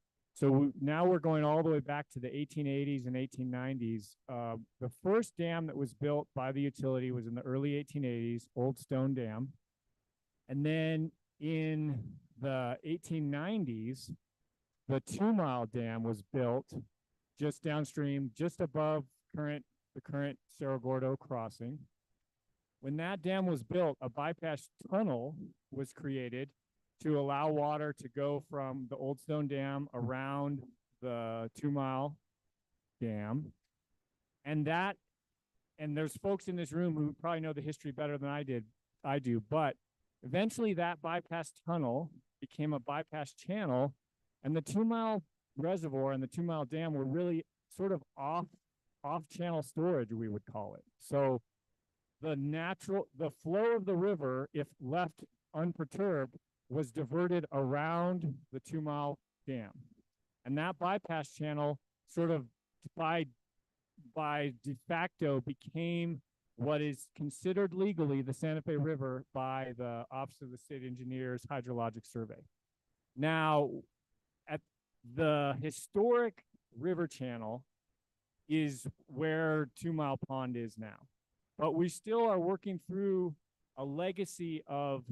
now we're going all the way back to the 1880s and 1890s. The first dam that was built by the utility was in the early 1880s, Old Stone Dam. And then in the 1890s, the 2 Mile Dam was built just downstream, just above the current Cerro Gordo crossing. When that dam was built, a bypass tunnel was created to allow water to go from the Old Stone Dam around the 2 Mile Dam. And there's folks in this room who probably know the history better than I do, but eventually that bypass tunnel became a bypass channel, and the 2 Mile Reservoir and the 2 Mile Dam were really sort of off channel storage, we would call it. So the flow of the river, if left unperturbed, was diverted around the 2 Mile Dam. And that bypass channel sort of by de facto became what is considered legally the Santa Fe River by the Office of the State Engineer's Hydrologic Survey. Now, at the historic river channel is where 2 Mile Pond is now. But we still are working through a legacy of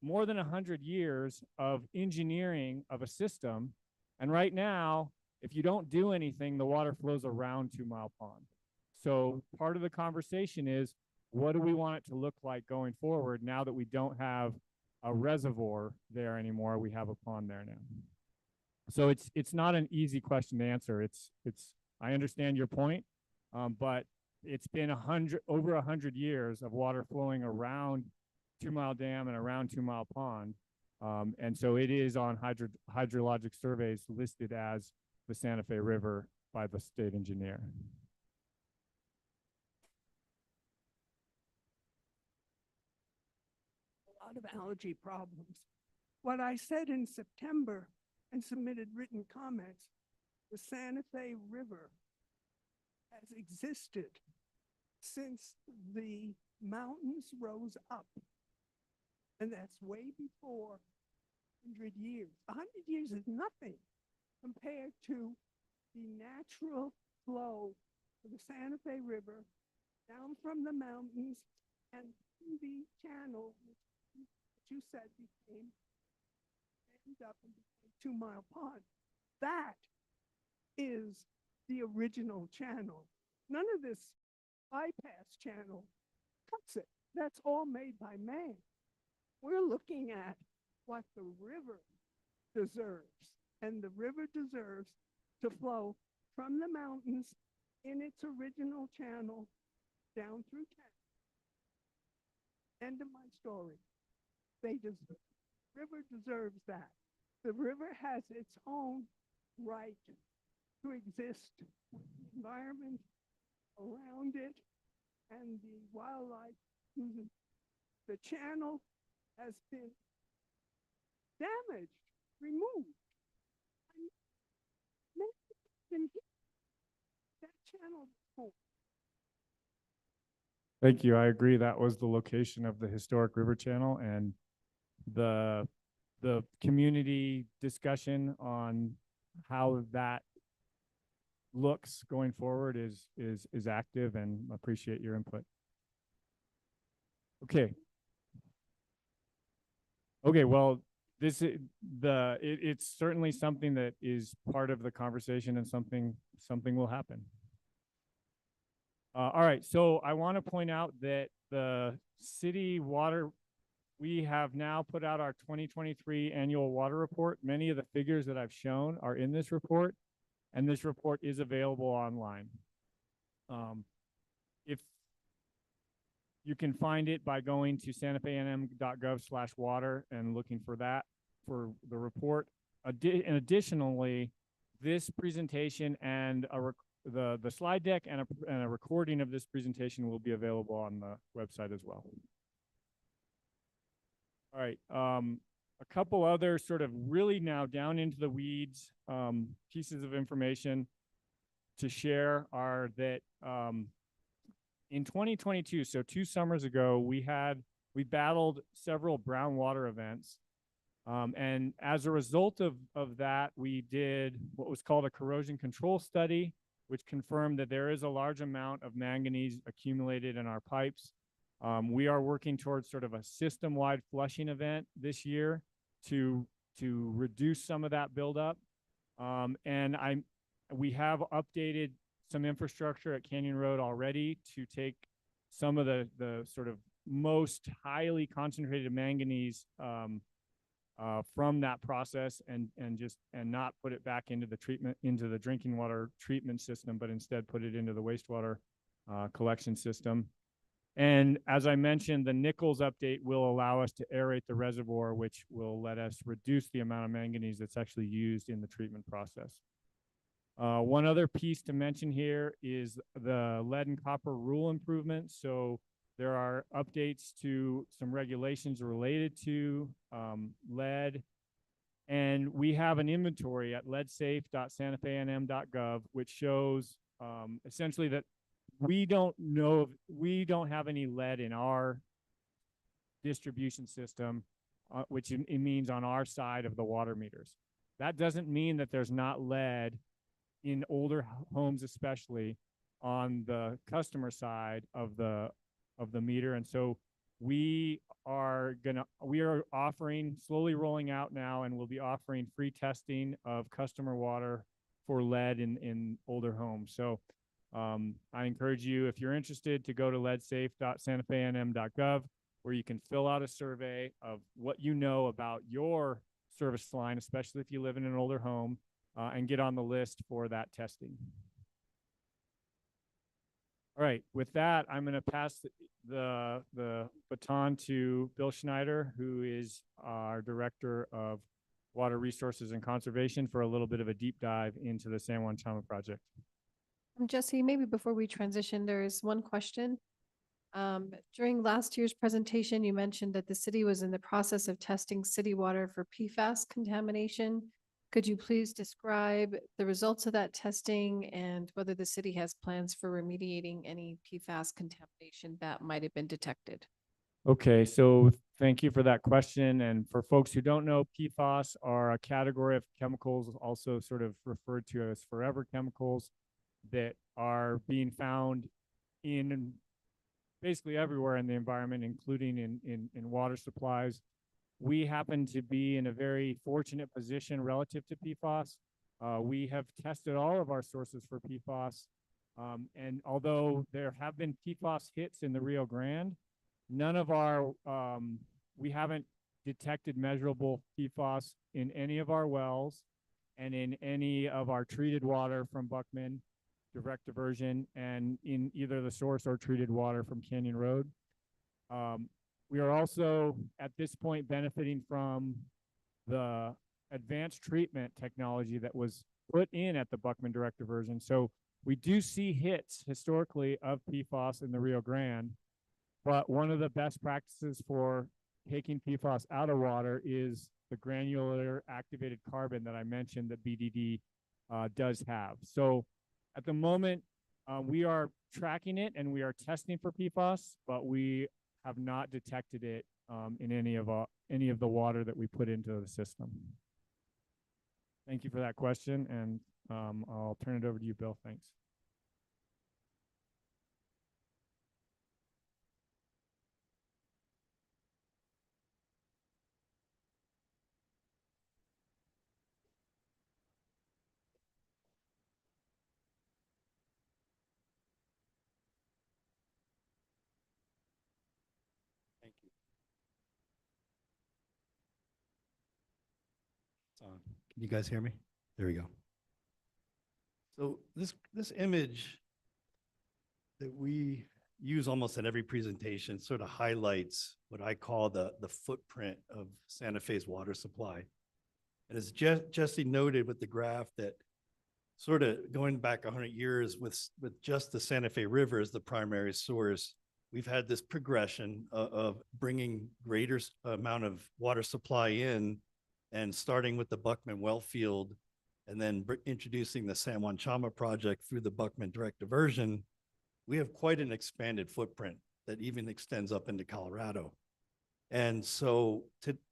more than 100 years of engineering of a system. And right now, if you don't do anything, the water flows around 2 Mile Pond. So part of the conversation is, what do we want it to look like going forward now that we don't have a reservoir there anymore? We have a pond there now. So it's not an easy question to answer. I understand your point, but it's been over 100 years of water flowing around 2 Mile Dam and around 2 Mile Pond. And so it is on hydrologic surveys listed as the Santa Fe River by the state engineer. A lot of algae problems. What I said in September and submitted written comments, the Santa Fe River has existed since the mountains rose up. And that's way before 100 years. 100 years is nothing compared to the natural flow of the Santa Fe River down from the mountains and the channel, which you said became up and became 2 Mile Pond. That is the original channel. None of this bypass channel cuts it. That's all made by man. We're looking at what the river deserves, and the river deserves to flow from the mountains in its original channel down through town. End of my story. River deserves that. The river has its own right to exist with the environment around it and the wildlife. The channel has been damaged, removed. That channel before. Thank you. I agree. That was the location of the historic river channel, and the community discussion on how that looks going forward is active, and appreciate your input. Okay. Okay, well, it's certainly something that is part of the conversation and something will happen. All right, so I want to point out that the city water, we have now put out our 2023 annual water report. Many of the figures that I've shown are in this report, and this report is available online. If you can find it by going to santafenm.gov/water and looking for that for the report. And additionally, this presentation and the slide deck and a recording of this presentation will be available on the website as well. All right, a couple other sort of really now down into the weeds pieces of information to share are that in 2022, so 2 summers ago, we battled several brown water events. And as a result of that, we did what was called a corrosion control study, which confirmed that there is a large amount of manganese accumulated in our pipes. We are working towards sort of a system-wide flushing event this year to reduce some of that buildup. And we have updated some infrastructure at Canyon Road already to take some of the sort of most highly concentrated manganese from that process and not put it back into the drinking water treatment system, but instead put it into the wastewater collection system. And as I mentioned, the Nichols update will allow us to aerate the reservoir, which will let us reduce the amount of manganese that's actually used in the treatment process. One other piece to mention here is the lead and copper rule improvements. So there are updates to some regulations related to lead. And we have an inventory at leadsafe.santafenm.gov, which shows essentially that we don't have any lead in our distribution system, which it means on our side of the water meters. That doesn't mean that there's not lead in older homes, especially on the customer side of the meter. And so we are offering, slowly rolling out now, and we'll be offering free testing of customer water for lead in older homes. So I encourage you, if you're interested, to go to leadsafe.santafenm.gov, where you can fill out a survey of what you know about your service line, especially if you live in an older home, and get on the list for that testing. All right, with that, I'm going to pass the baton to Bill Schneider, who is our Director of Water Resources and Conservation, for a little bit of a deep dive into the San Juan Chama project. Jesse, maybe before we transition, there is one question. During last year's presentation, you mentioned that the city was in the process of testing city water for PFAS contamination. Could you please describe the results of that testing and whether the city has plans for remediating any PFAS contamination that might have been detected? Okay, so thank you for that question. And for folks who don't know, PFAS are a category of chemicals, also sort of referred to as forever chemicals, that are being found in basically everywhere in the environment, including in water supplies. We happen to be in a very fortunate position relative to PFAS. We have tested all of our sources for PFAS. And although there have been PFAS hits in the Rio Grande, none of our, we haven't detected measurable PFAS in any of our wells and in any of our treated water from Buckman direct diversion, and in either the source or treated water from Canyon Road. We are also at this point benefiting from the advanced treatment technology that was put in at the Buckman direct diversion. So we do see hits historically of PFAS in the Rio Grande, but one of the best practices for taking PFAS out of water is the granular activated carbon that I mentioned that BDD does have. So at the moment, we are tracking it and we are testing for PFAS, but we have not detected it in any of the water that we put into the system. Thank you for that question, and I'll turn it over to you, Bill. Thanks. on. Can you guys hear me? There we go. So this image that we use almost at every presentation sort of highlights what I call the footprint of Santa Fe's water supply. And as Jesse noted with the graph, that sort of going back 100 years with just the Santa Fe River as the primary source, we've had this progression of bringing greater amount of water supply in, and starting with the Buckman well field, and then introducing the San Juan Chama project through the Buckman direct diversion. We have quite an expanded footprint that even extends up into Colorado. And so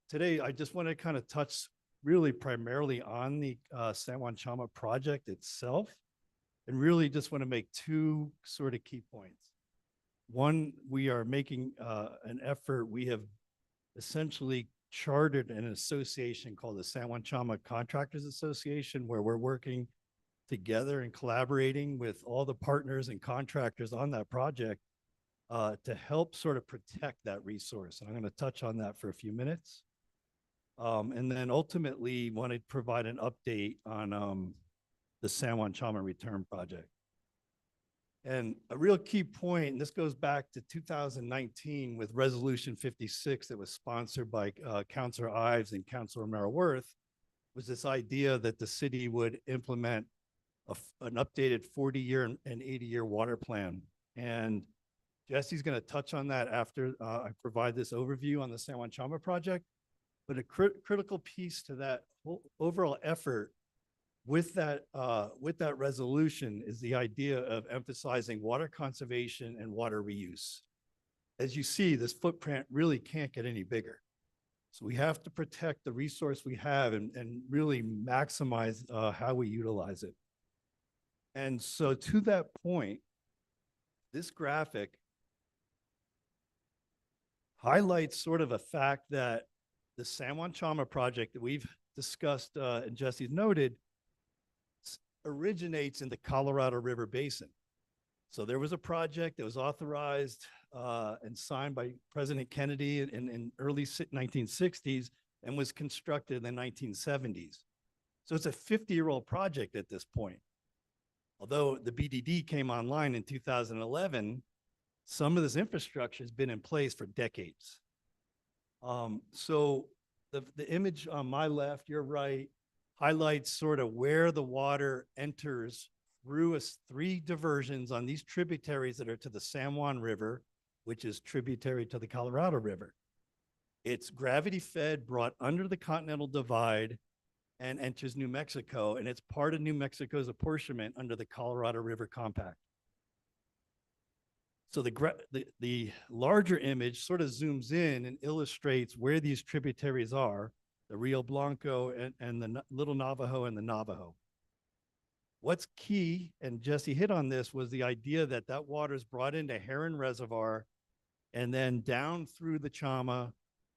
today, I just want to kind of touch really primarily on the San Juan Chama project itself, and really just want to make two sort of key points. One, we are making an effort. We have essentially chartered an association called the San Juan Chama Contractors Association, where we're working together and collaborating with all the partners and contractors on that project to help sort of protect that resource. And I'm going to touch on that for a few minutes. And then ultimately want to provide an update on the San Juan Chama Return Project. And a real key point, and this goes back to 2019 with Resolution 56 that was sponsored by Councilor Ives and Councilor Romero-Worth, was this idea that the city would implement an updated 40-year and 80-year water plan. And Jesse's going to touch on that after I provide this overview on the San Juan Chama project. But a critical piece to that whole overall effort with that resolution is the idea of emphasizing water conservation and water reuse. As you see, this footprint really can't get any bigger. So we have to protect the resource we have and really maximize how we utilize it. And so to that point, this graphic highlights sort of a fact that the San Juan Chama project that we've discussed and Jesse's noted originates in the Colorado River Basin. So there was a project that was authorized and signed by President Kennedy in early 1960s and was constructed in the 1970s. So it's a 50-year-old project at this point. Although the BDD came online in 2011, some of this infrastructure has been in place for decades. So the image on my left, your right, highlights sort of where the water enters through three diversions on these tributaries that are to the San Juan River, which is tributary to the Colorado River. It's gravity fed, brought under the Continental Divide, and enters New Mexico, and it's part of New Mexico's apportionment under the Colorado River Compact. So the larger image sort of zooms in and illustrates where these tributaries are, the Rio Blanco and the Little Navajo and the Navajo. What's key, and Jesse hit on this, was the idea that that water is brought into Heron Reservoir and then down through the Chama,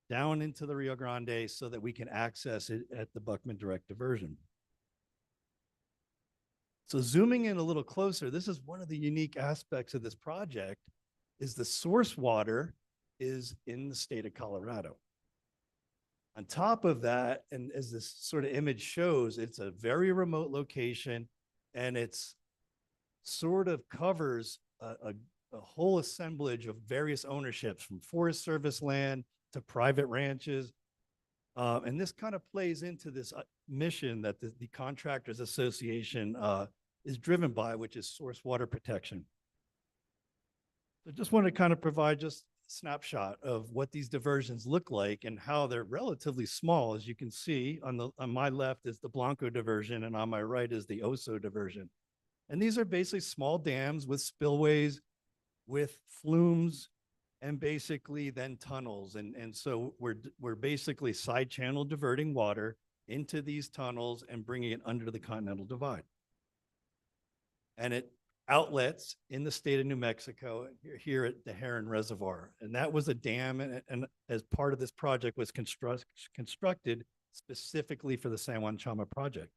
down into the Rio Grande so that we can access it at the Buckman direct diversion. So zooming in a little closer, this is one of the unique aspects of this project, is the source water is in the state of Colorado. On top of that, and as this sort of image shows, it's a very remote location, and it's sort of covers a whole assemblage of various ownerships, from Forest Service land to private ranches. And this kind of plays into this mission that the Contractors Association is driven by, which is source water protection. So just want to kind of provide just a snapshot of what these diversions look like and how they're relatively small. As you can see, on my left is the Blanco diversion, and on my right is the Oso diversion. And these are basically small dams with spillways, with flumes, and basically then tunnels. And so we're basically side channel diverting water into these tunnels and bringing it under the Continental Divide. And it outlets in the state of New Mexico here at the Heron Reservoir. And that was a dam, and as part of this project was constructed specifically for the San Juan Chama project.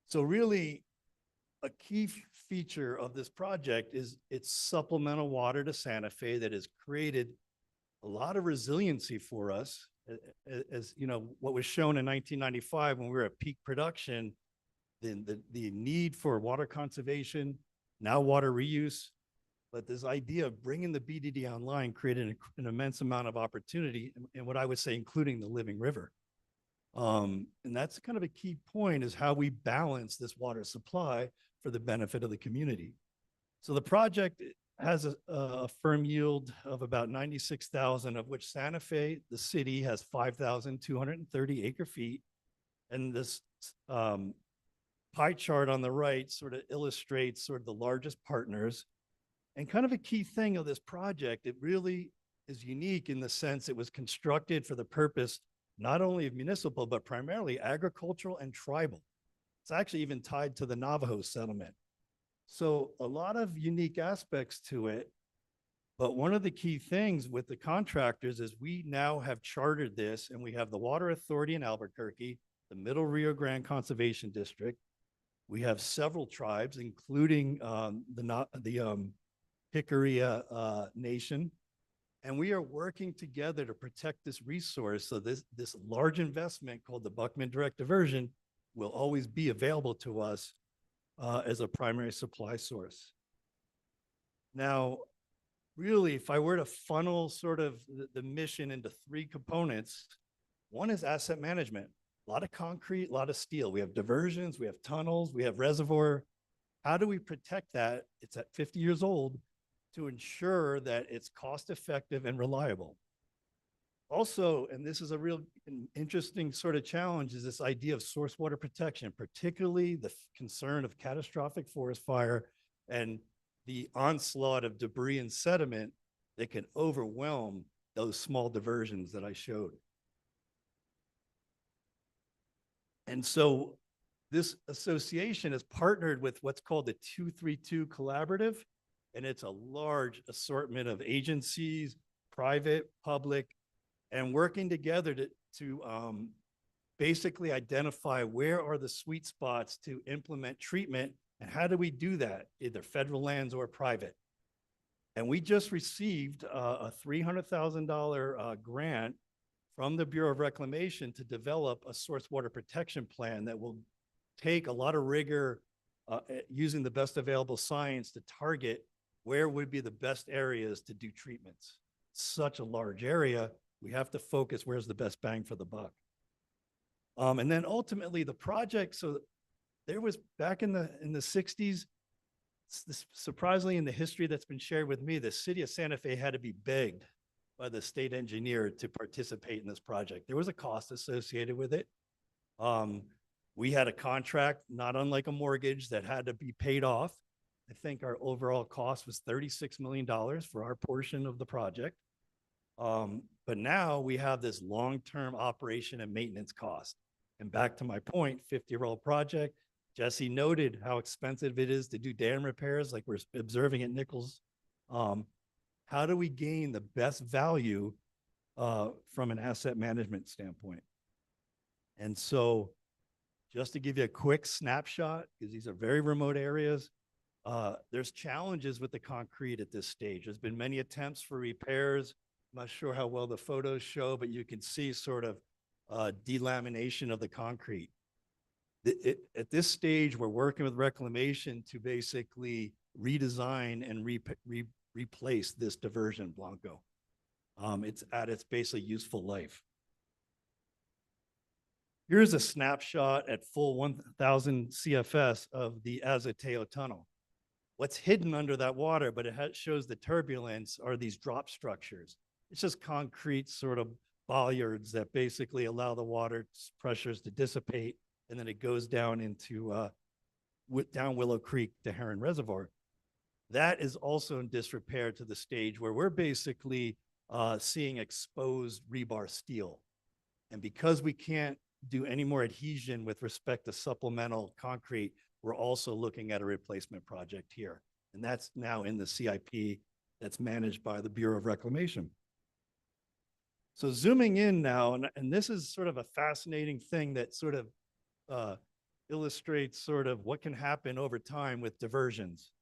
So really, a key feature of this project is its supplemental water to Santa Fe that has created a lot of resiliency for us As you know, what was shown in 1995 when we were at peak production, the need for water conservation, now water reuse, but this idea of bringing the BDD online created an immense amount of opportunity, and what I would say, including the living river. And that's kind of a key point, is how we balance this water supply for the benefit of the community. So the project has a firm yield of about 96,000, of which Santa Fe, the city, has 5,230 acre feet. And this pie chart on the right sort of illustrates sort of the largest partners. And kind of a key thing of this project, it really is unique in the sense it was constructed for the purpose not only of municipal, but primarily agricultural and tribal. It's actually even tied to the Navajo settlement. So a lot of unique aspects to it. But one of the key things with the contractors is we now have chartered this, and we have the Water Authority in Albuquerque, the Middle Rio Grande Conservation District. We have several tribes, including the Jicarilla Nation. And we are working together to protect this resource. So this large investment called the Buckman Direct Diversion will always be available to us as a primary supply source. Now, really, if I were to funnel sort of the mission into three components, one is asset management. A lot of concrete, a lot of steel. We have diversions, we have tunnels, we have reservoir. How do we protect that? It's at 50 years old, to ensure that it's cost effective and reliable. Also, and this is a real interesting sort of challenge, is this idea of source water protection, particularly the concern of catastrophic forest fire and the onslaught of debris and sediment that can overwhelm those small diversions that I showed. And so this association is partnered with what's called the 232 Collaborative, and it's a large assortment of agencies, private, public, and working together to basically identify where are the sweet spots to implement treatment, and how do we do that, either federal lands or private. And we just received a $300,000 grant from the Bureau of Reclamation to develop a source water protection plan that will take a lot of rigor using the best available science to target where would be the best areas to do treatments. Such a large area, we have to focus where's the best bang for the buck. And then ultimately the project, so there was back in the 60s, surprisingly in the history that's been shared with me, the city of Santa Fe had to be begged by the state engineer to participate in this project. There was a cost associated with it. We had a contract, not unlike a mortgage, that had to be paid off. I think our overall cost was $36 million for our portion of the project. But now we have this long-term operation and maintenance cost. And back to my point, 50-year-old project, Jesse noted how expensive it is to do dam repairs like we're observing at Nichols. How do we gain the best value from an asset management standpoint? And so just to give you a quick snapshot, because these are very remote areas, there's challenges with the concrete at this stage. There's been many attempts for repairs. I'm not sure how well the photos show, but you can see sort of delamination of the concrete. At this stage, we're working with Reclamation to basically redesign and replace this diversion, Blanco. It's at its basically useful life. Here's a snapshot at full 1,000 CFS of the Azoteo Tunnel. What's hidden under that water, but it shows the turbulence, are these drop structures. It's just concrete sort of bollards that basically allow the water pressures to dissipate, and then it goes down into down Willow Creek to Heron Reservoir. That is also in disrepair to the stage where we're basically seeing exposed rebar steel. And because we can't do any more adhesion with respect to supplemental concrete, we're also looking at a replacement project here. And that's now in the CIP that's managed by the Bureau of Reclamation. So zooming in now, and this is sort of a fascinating thing that sort of illustrates sort of what can happen over time with diversions.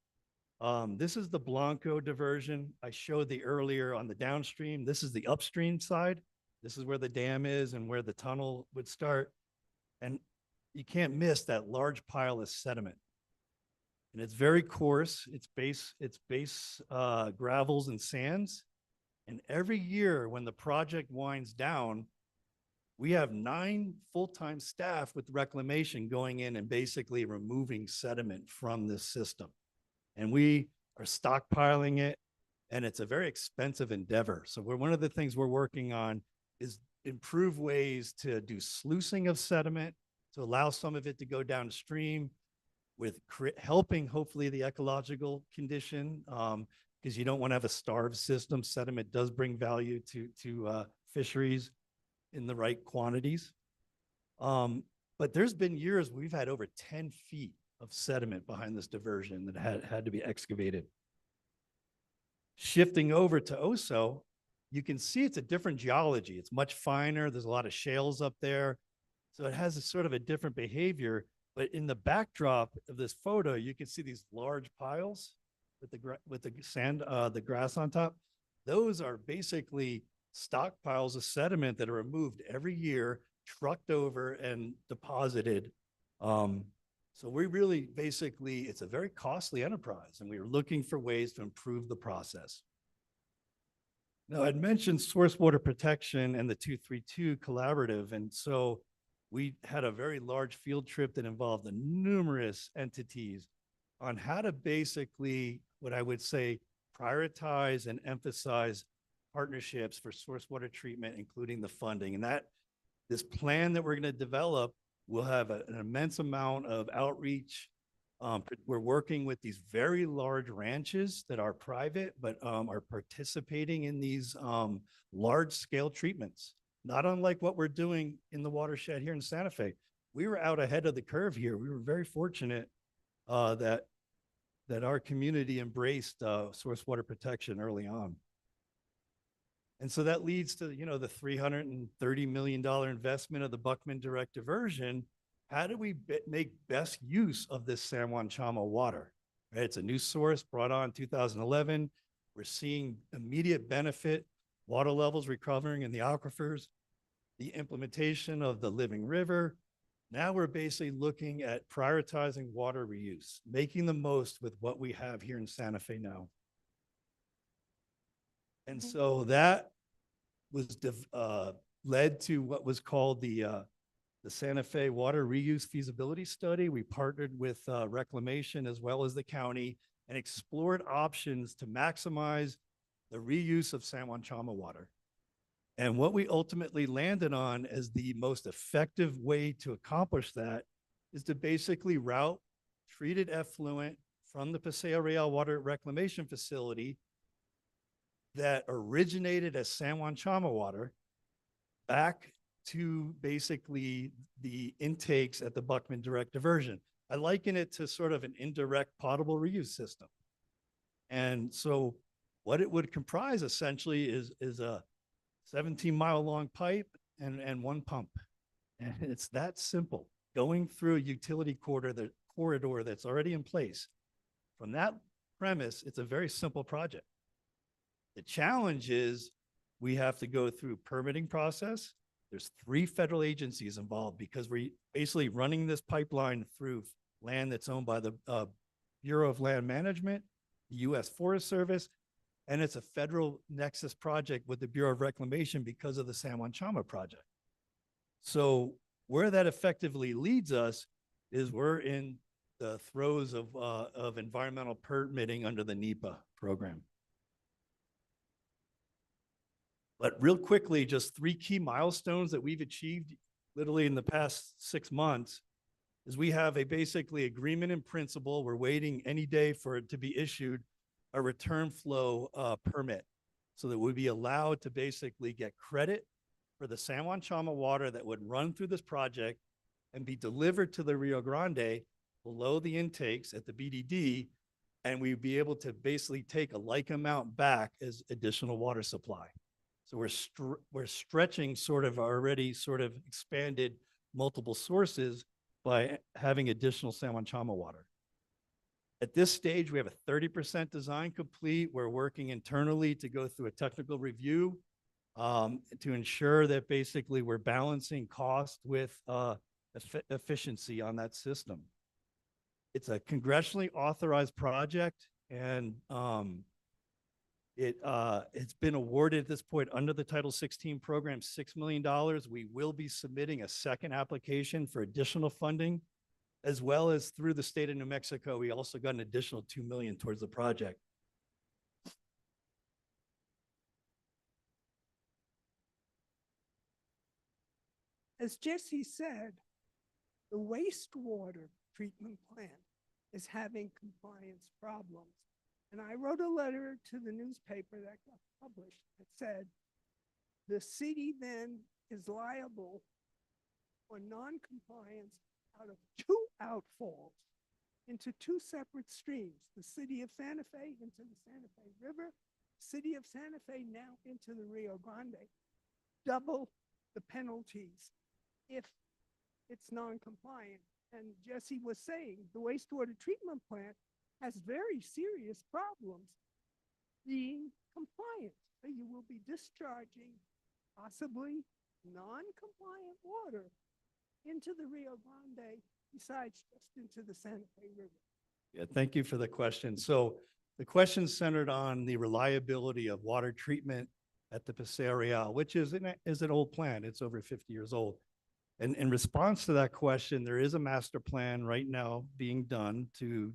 This is the Blanco diversion I showed the earlier on the downstream. This is the upstream side. This is where the dam is and where the tunnel would start. And you can't miss that large pile of sediment. And it's very coarse. It's base gravels and sands. And every year when the project winds down, we have 9 full-time staff with reclamation going in and basically removing sediment from this system. And we are stockpiling it, and it's a very expensive endeavor. So one of the things we're working on is improve ways to do sluicing of sediment to allow some of it to go downstream, with helping hopefully the ecological condition, because you don't want to have a starved system. Sediment does bring value to fisheries in the right quantities. But there's been years we've had over 10 feet of sediment behind this diversion that had to be excavated. Shifting over to Oso, you can see it's a different geology. It's much finer. There's a lot of shales up there. So it has a sort of a different behavior. But in the backdrop of this photo, you can see these large piles with the sand, the grass on top. Those are basically stockpiles of sediment that are removed every year, trucked over and deposited. So we really basically, it's a very costly enterprise, and we are looking for ways to improve the process. Now, I'd mentioned source water protection and the 232 collaborative. And so we had a very large field trip that involved the numerous entities on how to basically, what I would say, prioritize and emphasize partnerships for source water treatment, including the funding. And this plan that we're going to develop will have an immense amount of outreach. We're working with these very large ranches that are private, but are participating in these large scale treatments, not unlike what we're doing in the watershed here in Santa Fe. We were out ahead of the curve here. We were very fortunate that our community embraced source water protection early on. And so that leads to, you know, the $330 million investment of the Buckman Direct Diversion. How do we make best use of this San Juan Chama water? Right? It's a new source brought on in 2011. We're seeing immediate benefit, water levels recovering in the aquifers, the implementation of the living river. Now we're basically looking at prioritizing water reuse, making the most with what we have here in Santa Fe now. And so that was led to what was called the Santa Fe Water Reuse Feasibility Study. We partnered with Reclamation as well as the county and explored options to maximize the reuse of San Juan Chama water. And what we ultimately landed on as the most effective way to accomplish that is to basically route treated effluent from the Paseo Real Water Reclamation Facility that originated as San Juan Chama water back to basically the intakes at the Buckman Direct Diversion. I liken it to sort of an indirect potable reuse system. And so what it would comprise essentially is a 17-mile long pipe and one pump. And it's that simple, going through a utility corridor that's already in place. From that premise, it's a very simple project. The challenge is we have to go through permitting process. There's 3 federal agencies involved because we're basically running this pipeline through land that's owned by the Bureau of Land Management, the U.S. Forest Service, and it's a federal nexus project with the Bureau of Reclamation because of the San Juan Chama project. So where that effectively leads us is we're in the throes of environmental permitting under the NEPA program. But real quickly, just 3 key milestones that we've achieved literally in the past 6 months is we have a basically agreement in principle. We're waiting any day for it to be issued, a return flow permit, so that we'd be allowed to basically get credit for the San Juan Chama water that would run through this project and be delivered to the Rio Grande below the intakes at the BDD. And we'd be able to basically take a like amount back as additional water supply. So we're stretching sort of already sort of expanded multiple sources by having additional San Juan Chama water. At this stage, we have a 30% design complete. We're working internally to go through a technical review to ensure that basically we're balancing cost with efficiency on that system. It's a congressionally authorized project, and it's been awarded at this point under the Title 16 program, $6 million. We will be submitting a second application for additional funding, as well as through the state of New Mexico. We also got an additional $2 million towards the project. As Jesse said, the wastewater treatment plant is having compliance problems. And I wrote a letter to the newspaper that got published that said, the city then is liable for non-compliance out of 2 outfalls into 2 separate streams, the city of Santa Fe into the Santa Fe River, city of Santa Fe now into the Rio Grande. Double the penalties if it's non-compliant. And Jesse was saying the wastewater treatment plant has very serious problems being compliant. So you will be discharging possibly non-compliant water into the Rio Grande besides just into the Santa Fe River. Yeah, thank you for the question. So the question centered on the reliability of water treatment at the Paseo Real, which is an old plant. It's over 50 years old. And in response to that question, there is a master plan right now being done to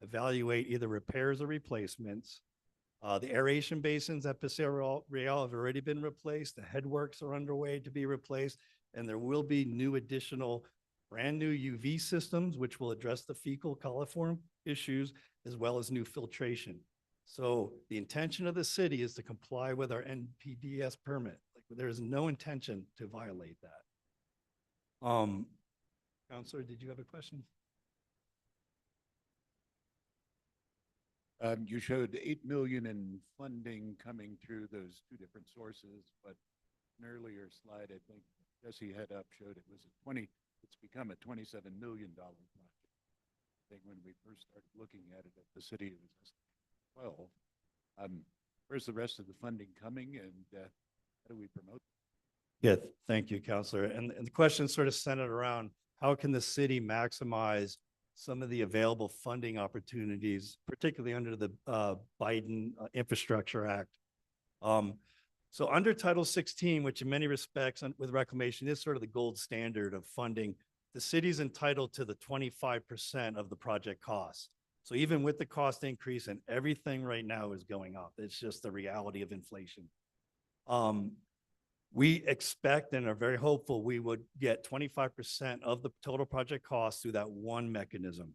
evaluate either repairs or replacements. The aeration basins at Paseo Real have already been replaced. The headworks are underway to be replaced, and there will be new additional brand new UV systems, which will address the fecal coliform issues, as well as new filtration. So the intention of the city is to comply with our NPDES permit. Like, there is no intention to violate that. Counselor, did you have a question? You showed 8 million in funding coming through those 2 different sources, but an earlier slide, I think Jesse had up, showed it was it's become a $27 million project. I think when we first started looking at it at the city, it was 12. Where's the rest of the funding coming, and how do we promote? Yeah, thank you, Counselor. And the question sort of centered around how can the city maximize some of the available funding opportunities, particularly under the Biden Infrastructure Act. So under Title 16, which in many respects with reclamation is sort of the gold standard of funding, the city's entitled to the 25% of the project costs. So even with the cost increase, and everything right now is going up, it's just the reality of inflation. We expect and are very hopeful we would get 25% of the total project cost through that one mechanism.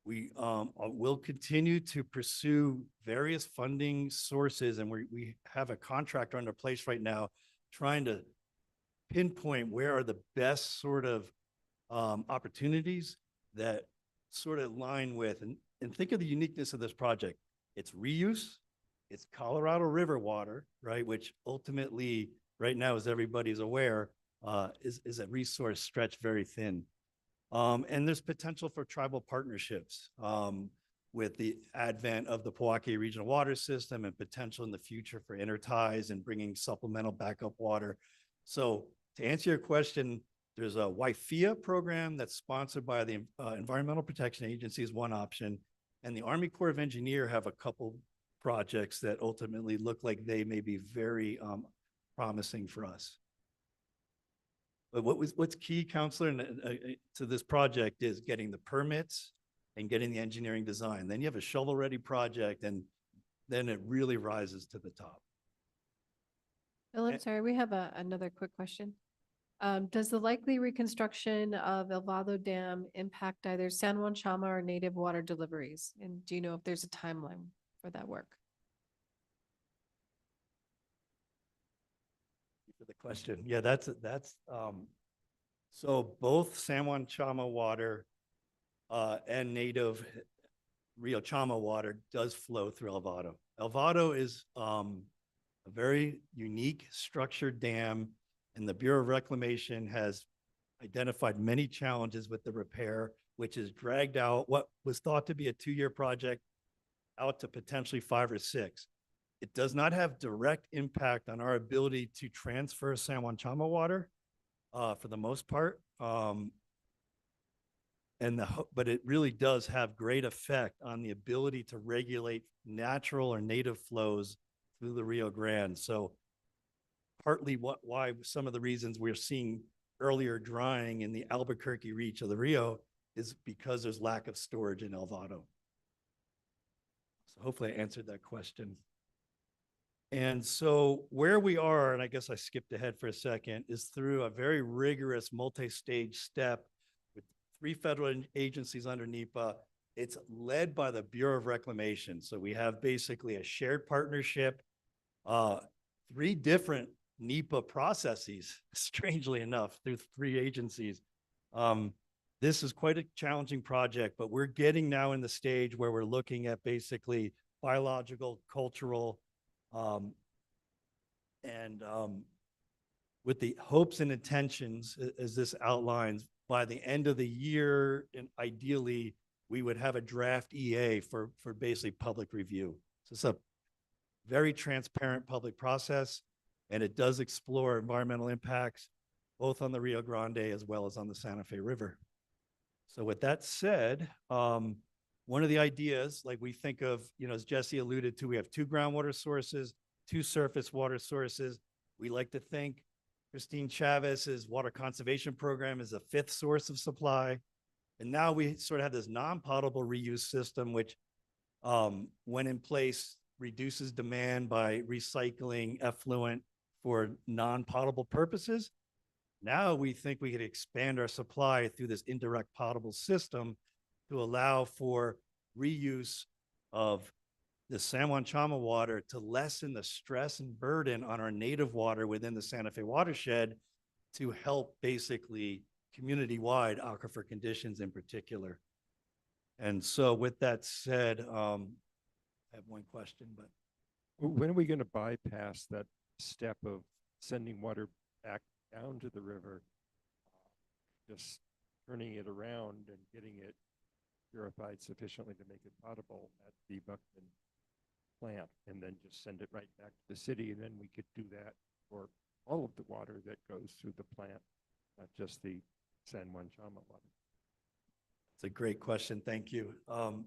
We will continue to pursue various funding sources, and we have a contractor under place right now trying to pinpoint where are the best sort of opportunities that sort of align with, and think of the uniqueness of this project. It's reuse, it's Colorado River water, right? Which ultimately, right now, as everybody's aware, is a resource stretched very thin. And there's potential for tribal partnerships with the advent of the Pojoaque Regional Water System, and potential in the future for interties and bringing supplemental backup water. So to answer your question, there's a WIFIA program that's sponsored by the Environmental Protection Agency is one option, and the Army Corps of Engineers have a couple projects that ultimately look like they may be very promising for us. But what's key, Counselor, to this project is getting the permits and getting the engineering design. Then you have a shovel-ready project, and then it really rises to the top. Bill, I'm sorry, we have another quick question. Does the likely reconstruction of El Vado Dam impact either San Juan Chama or native water deliveries? And do you know if there's a timeline for that work? For the question. Yeah, that's so both San Juan Chama water and native Rio Chama water does flow through El Vado. El Vado is a very unique structured dam, and the Bureau of Reclamation has identified many challenges with the repair, which has dragged out what was thought to be a 2-year project out to potentially 5 or 6. It does not have direct impact on our ability to transfer San Juan Chama water, for the most part. But it really does have great effect on the ability to regulate natural or native flows through the Rio Grande. So partly why some of the reasons we're seeing earlier drying in the Albuquerque reach of the Rio is because there's lack of storage in El Vado. So hopefully I answered that question. And so where we are, and I guess I skipped ahead for a second, is through a very rigorous multi-stage step with 3 federal agencies under NEPA. It's led by the Bureau of Reclamation. So we have basically a shared partnership, 3 different NEPA processes, strangely enough, through 3 agencies. This is quite a challenging project, but we're getting now in the stage where we're looking at basically biological, cultural, with the hopes and intentions, as this outlines, by the end of the year, and ideally, we would have a draft EA for basically public review. So it's a very transparent public process, and it does explore environmental impacts, both on the Rio Grande as well as on the Santa Fe River. So with that said, one of the ideas, like we think of, as Jesse alluded to, we have 2 groundwater sources, 2 surface water sources. We like to think Christine Chavez's water conservation program is a 5th source of supply. And now we sort of have this non-potable reuse system, which when in place reduces demand by recycling effluent for non-potable purposes. Now we think we could expand our supply through this indirect potable system to allow for reuse of the San Juan Chama water to lessen the stress and burden on our native water within the Santa Fe watershed, to help basically community-wide aquifer conditions in particular. And so with that said, I have one question, but. When are we going to bypass that step of sending water back down to the river, just turning it around and getting it purified sufficiently to make it potable at the Buckman plant, and then just send it right back to the city? And then we could do that for all of the water that goes through the plant, not just the San Juan Chama water. It's a great question. Thank you.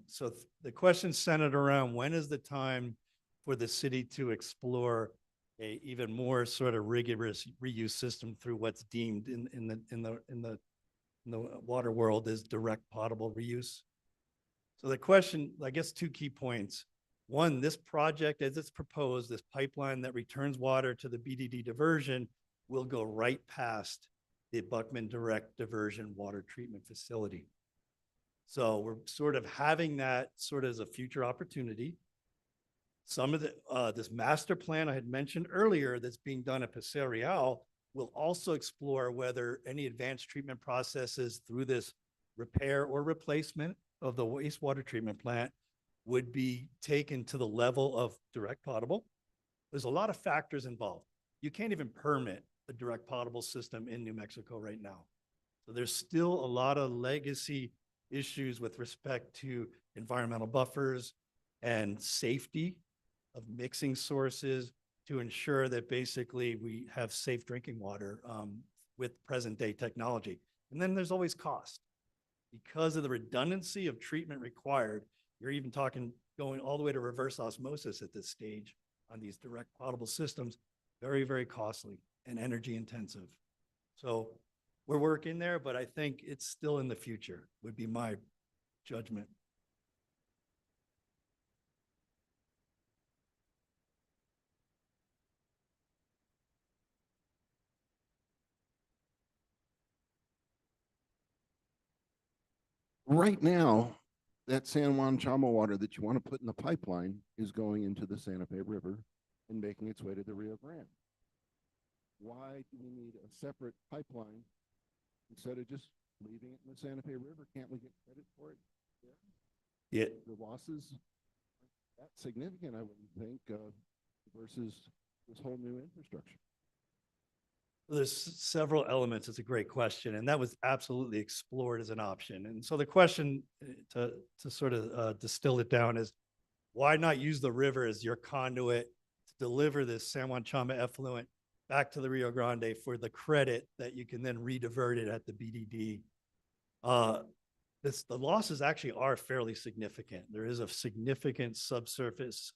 So the question centered around, when is the time for the city to explore a even more sort of rigorous reuse system through what's deemed in the water world as direct potable reuse? So the question, I guess, 2 key points. One, this project, as it's proposed, this pipeline that returns water to the BDD diversion, will go right past the Buckman Direct Diversion Water Treatment Facility. So we're sort of having that sort of as a future opportunity. Some of this master plan I had mentioned earlier that's being done at Paseo Real will also explore whether any advanced treatment processes through this repair or replacement of the wastewater treatment plant would be taken to the level of direct potable. There's a lot of factors involved. You can't even permit a direct potable system in New Mexico right now. So there's still a lot of legacy issues with respect to environmental buffers and safety of mixing sources to ensure that basically we have safe drinking water with present day technology. And then there's always cost. Because of the redundancy of treatment required, you're even talking going all the way to reverse osmosis at this stage on these direct potable systems, very, very costly and energy intensive. So we're working there, but I think it's still in the future, would be my judgment. Right now, that San Juan Chama water that you want to put in the pipeline is going into the Santa Fe River and making its way to the Rio Grande. Why do we need a separate pipeline instead of just leaving it in the Santa Fe River? Can't we get credit for it? Yeah. The losses aren't that significant, I wouldn't think, versus this whole new infrastructure. There's several elements. It's a great question, and that was absolutely explored as an option. And so the question, to sort of distill it down, is why not use the river as your conduit deliver this San Juan Chama effluent back to the Rio Grande for the credit that you can then redivert it at the BDD. The losses actually are fairly significant. There is a significant subsurface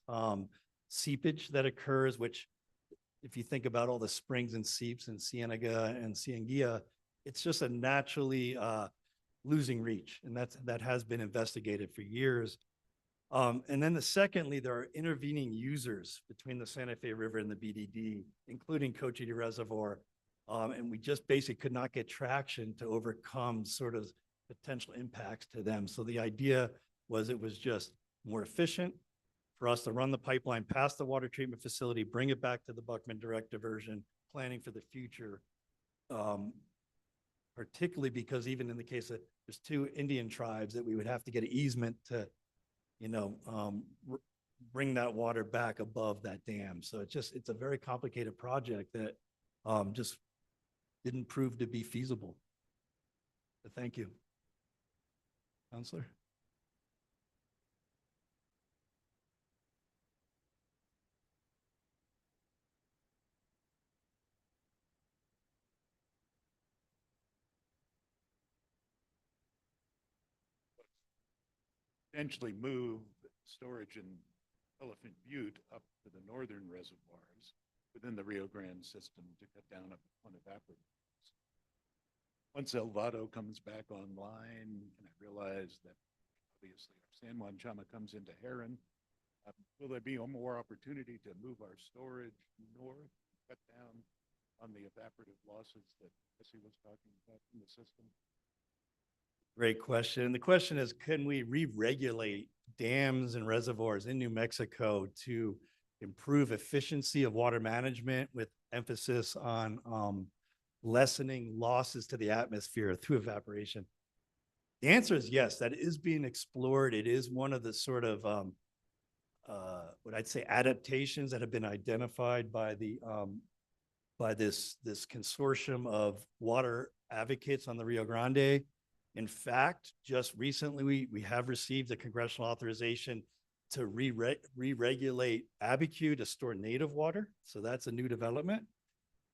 seepage that occurs, which if you think about all the springs and seeps in Cienega and Cienega, it's just a naturally losing reach. And that has been investigated for years. And then secondly, there are intervening users between the Santa Fe River and the BDD, including Cochiti Reservoir. And we just basically could not get traction to overcome sort of potential impacts to them. So the idea was it was just more efficient for us to run the pipeline past the water treatment facility, bring it back to the Buckman direct diversion, planning for the future. Particularly because even in the case of there's 2 Indian tribes that we would have to get an easement to, bring that water back above that dam. So it's a very complicated project that just didn't prove to be feasible. But thank you. Counselor? Potentially move storage in Elephant Butte up to the northern reservoirs within the Rio Grande system to cut down on evaporative. Once El Vado comes back online, and I realize that obviously our San Juan Chama comes into Heron, will there be more opportunity to move our storage north, cut down on the evaporative losses that Jesse was talking about in the system? Great question. The question is, can we re-regulate dams and reservoirs in New Mexico to improve efficiency of water management with emphasis on lessening losses to the atmosphere through evaporation? The answer is yes, that is being explored. It is one of the sort of, what I'd say, adaptations that have been identified by by this consortium of water advocates on the Rio Grande. In fact, just recently, we have received a congressional authorization to re-regulate Abiquiu to store native water. So that's a new development.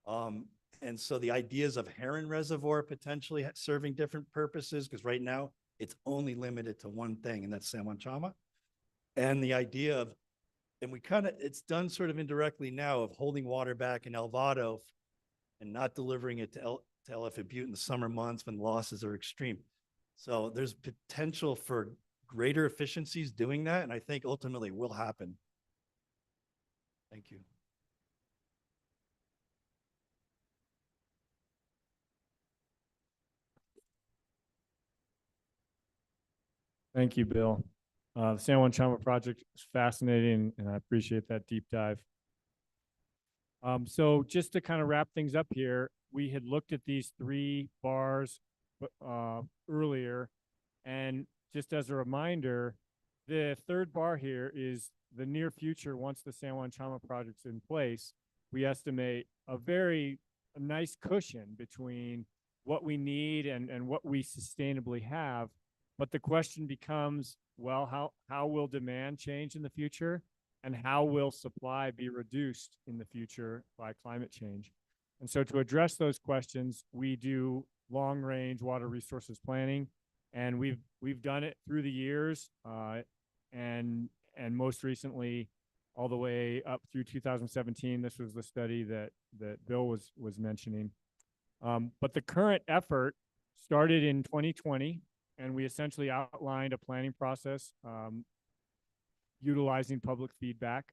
And so the ideas of Heron Reservoir potentially serving different purposes, because right now it's only limited to one thing, and that's San Juan Chama. And the idea of, and it's done sort of indirectly now, of holding water back in El Vado and not delivering it to Elephant Butte in the summer months when losses are extreme. So there's potential for greater efficiencies doing that, and I think ultimately will happen. Thank you. Thank you, Bill. The San Juan Chama project is fascinating, and I appreciate that deep dive. So just to kind of wrap things up here, we had looked at these 3 bars earlier, and just as a reminder, the 3rd bar here is the near future. Once the San Juan Chama project's in place, we estimate a nice cushion between what we need and what we sustainably have. But the question becomes, well, how will demand change in the future, and how will supply be reduced in the future by climate change? And so to address those questions, we do long-range water resources planning, and we've done it through the years, and most recently all the way up through 2017. This was the study that Bill was mentioning. But the current effort started in 2020, and we essentially outlined a planning process utilizing public feedback.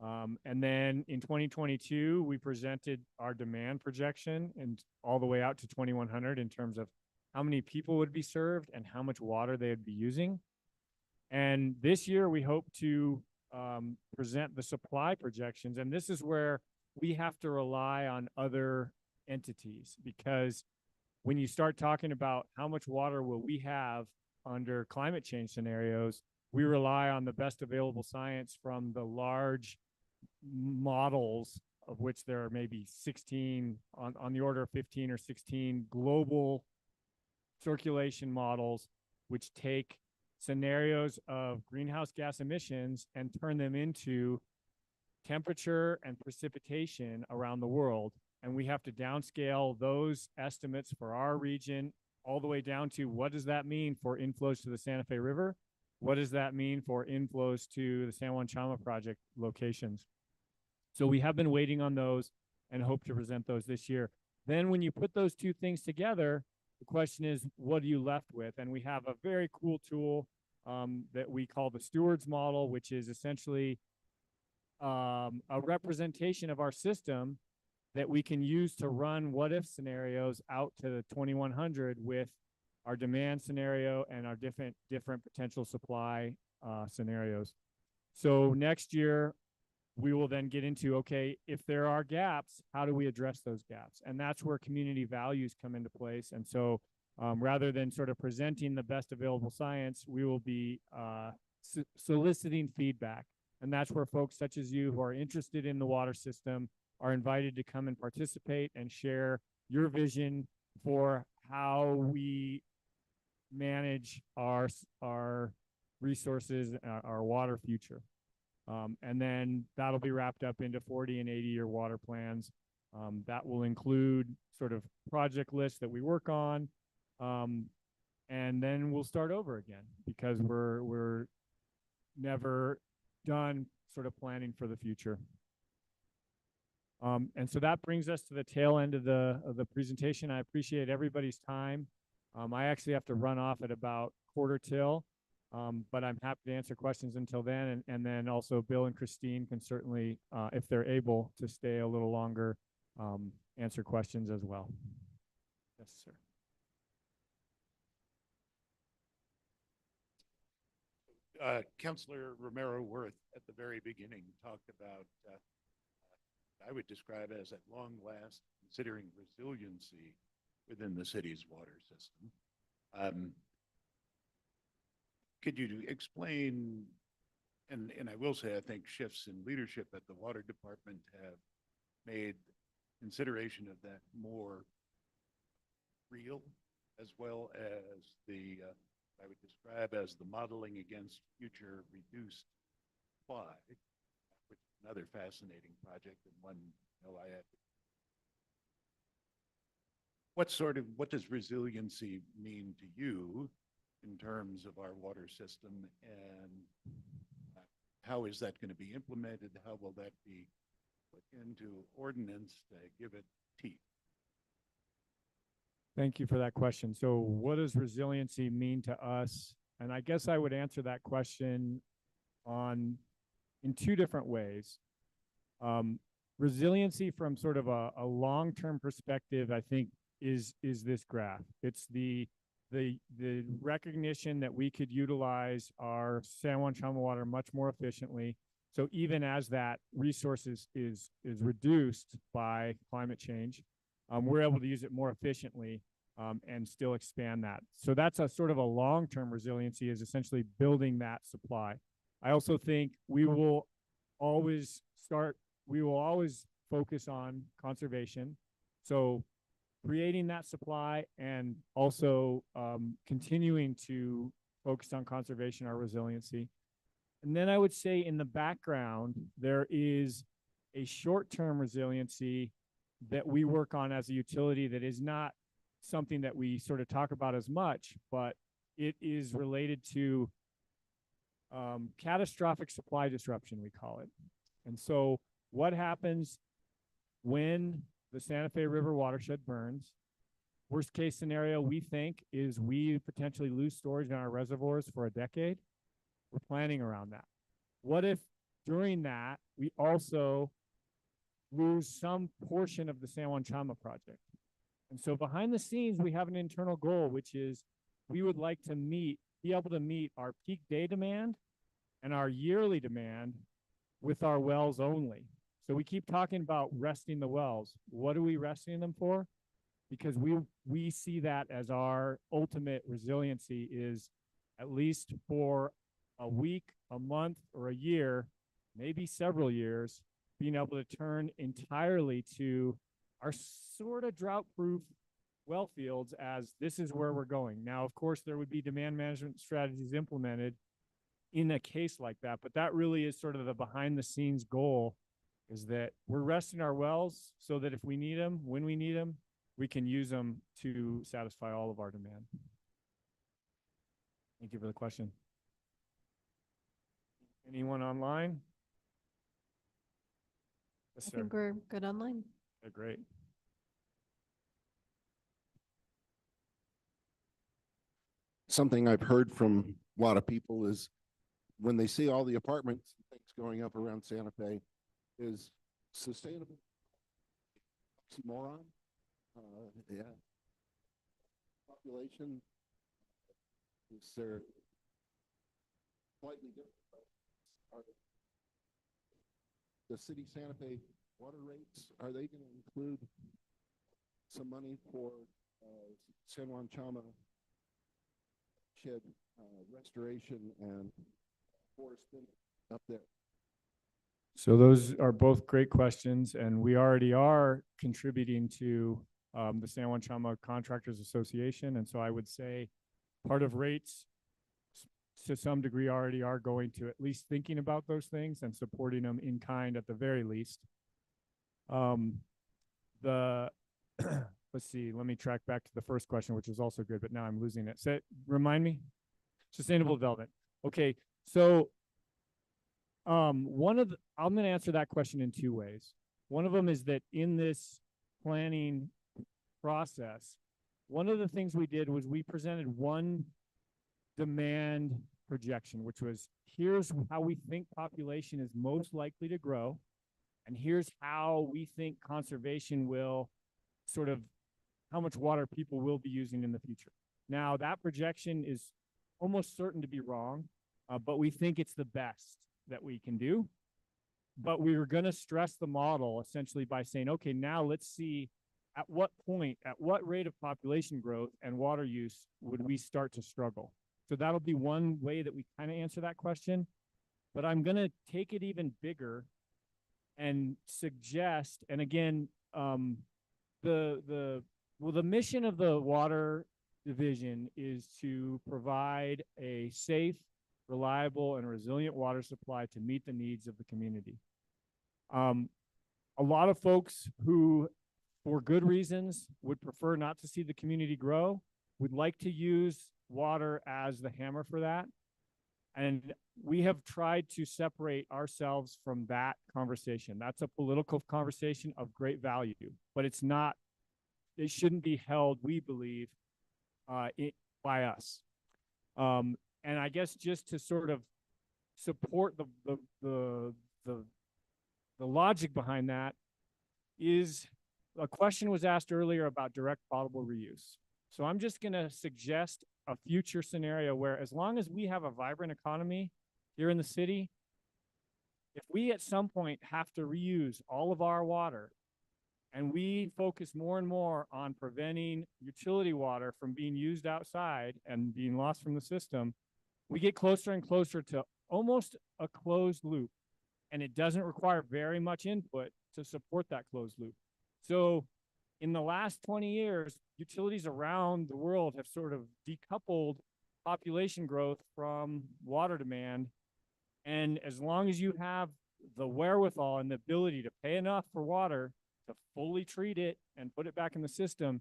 And then in 2022, we presented our demand projection and all the way out to 2100 in terms of how many people would be served and how much water they would be using. And this year we hope to present the supply projections. And this is where we have to rely on other entities, because when you start talking about how much water will we have under climate change scenarios, we rely on the best available science from the large models, of which there are maybe 16 on the order of 15 or 16 global circulation models, which take scenarios of greenhouse gas emissions and turn them into temperature and precipitation around the world. And we have to downscale those estimates for our region all the way down to what does that mean for inflows to the Santa Fe River? What does that mean for inflows to the San Juan Chama project locations? So we have been waiting on those and hope to present those this year. Then when you put those two things together, the question is, what are you left with? And we have a very cool tool that we call the Stewards model, which is essentially a representation of our system that we can use to run what if scenarios out to the 2100 with our demand scenario and our different potential supply scenarios. So next year, we will then get into, okay, if there are gaps, how do we address those gaps? And that's where community values come into place. And so rather than sort of presenting the best available science, we will be soliciting feedback. And that's where folks such as you who are interested in the water system are invited to come and participate and share your vision for how we manage our resources, our water future. And then that'll be wrapped up into 40 and 80-year water plans. That will include sort of project lists that we work on. And then we'll start over again because we're never done sort of planning for the future. And so that brings us to the tail end of the presentation. I appreciate everybody's time. I actually have to run off at about 1:45. But I'm happy to answer questions until then. And then also Bill and Christine can certainly, if they're able to stay a little longer, answer questions as well. Yes, sir. Councilor Romero Worth at the very beginning talked about, I would describe as at long last considering resiliency within the city's water system. Could you explain, and I will say, I think shifts in leadership at the water department have made consideration of that more real, as well as the, I would describe as the modeling against future reduced supply, which is another fascinating project and one, I had. What does resiliency mean to you in terms of our water system, and how is that going to be implemented? How will that be put into ordinance to give it teeth? Thank you for that question. So what does resiliency mean to us? And I guess I would answer that question in two different ways. Resiliency from sort of a long-term perspective, I think, is this graph. It's the recognition that we could utilize our San Juan Chama water much more efficiently. So even as that resource is reduced by climate change, we're able to use it more efficiently and still expand that. So that's a sort of a long-term resiliency, is essentially building that supply. I also think we will always focus on conservation. So creating that supply and also continuing to focus on conservation or resiliency. And then I would say in the background, there is a short-term resiliency that we work on as a utility that is not something that we sort of talk about as much, but it is related to catastrophic supply disruption, we call it. And so what happens when the Santa Fe River watershed burns? Worst case scenario, we think, is we potentially lose storage in our reservoirs for a decade. We're planning around that. What if during that, we also lose some portion of the San Juan Chama project? And so behind the scenes, we have an internal goal, which is we would like to be able to meet our peak day demand and our yearly demand with our wells only. So we keep talking about resting the wells. What are we resting them for? Because we see that as our ultimate resiliency, is at least for a week, a month, or a year, maybe several years, being able to turn entirely to our sort of drought-proof well fields, as this is where we're going. Now, of course, there would be demand management strategies implemented in a case like that, but that really is sort of the behind-the-scenes goal is that we're resting our wells so that if we need them, when we need them, we can use them to satisfy all of our demand. Thank you for the question. Anyone online? Yes, I sir. think we're good online. Okay, great. Something I've heard from a lot of people is when they see all the apartments and things going up around Santa Fe, is sustainable oxymoron. Yeah. Population is there slightly different. Are the city Santa Fe water rates, are they going to include some money for San Juan Chama shed restoration and forest up there? So those are both great questions, and we already are contributing to the San Juan Chama Contractors Association. And so I would say part of rates to some degree already are going to at least thinking about those things and supporting them in kind at the very least. Let's see, let me track back to the first question, which was also good, but now I'm losing it. Remind me. Sustainable development. Okay, so I'm going to answer that question in two ways. One of them is that in this planning process, one of the things we did was we presented one demand projection, which was here's how we think population is most likely to grow, and here's how we think conservation will sort of how much water people will be using in the future. Now, that projection is almost certain to be wrong, but we think it's the best that we can do. But we were going to stress the model essentially by saying, okay, now let's see at what point, at what rate of population growth and water use would we start to struggle? So that'll be one way that we kind of answer that question. But I'm going to take it even bigger and suggest, and again, the mission of the water division is to provide a safe, reliable, and resilient water supply to meet the needs of the community. A lot of folks who, for good reasons, would prefer not to see the community grow, would like to use water as the hammer for that. And we have tried to separate ourselves from that conversation. That's a political conversation of great value, but it's not, it shouldn't be held, we believe, by us. And I guess just to sort of support the logic behind that is a question was asked earlier about direct potable reuse. So I'm just going to suggest a future scenario where as long as we have a vibrant economy here in the city, if we at some point have to reuse all of our water and we focus more and more on preventing utility water from being used outside and being lost from the system, we get closer and closer to almost a closed loop. And it doesn't require very much input to support that closed loop. So in the last 20 years, utilities around the world have sort of decoupled population growth from water demand. And as long as you have the wherewithal and the ability to pay enough for water to fully treat it and put it back in the system,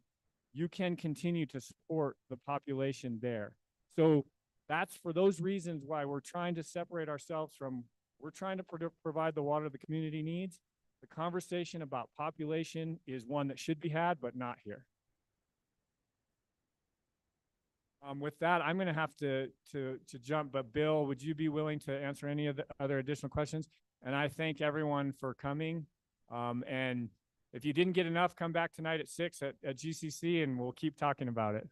you can continue to support the population there. So that's for those reasons why we're trying to separate ourselves from, we're trying to provide the water the community needs. The conversation about population is one that should be had, but not here. With that, I'm going to have to jump, but Bill, would you be willing to answer any of the other additional questions? And I thank everyone for coming. And if you didn't get enough, come back tonight at 6 at GCC and we'll keep talking about it.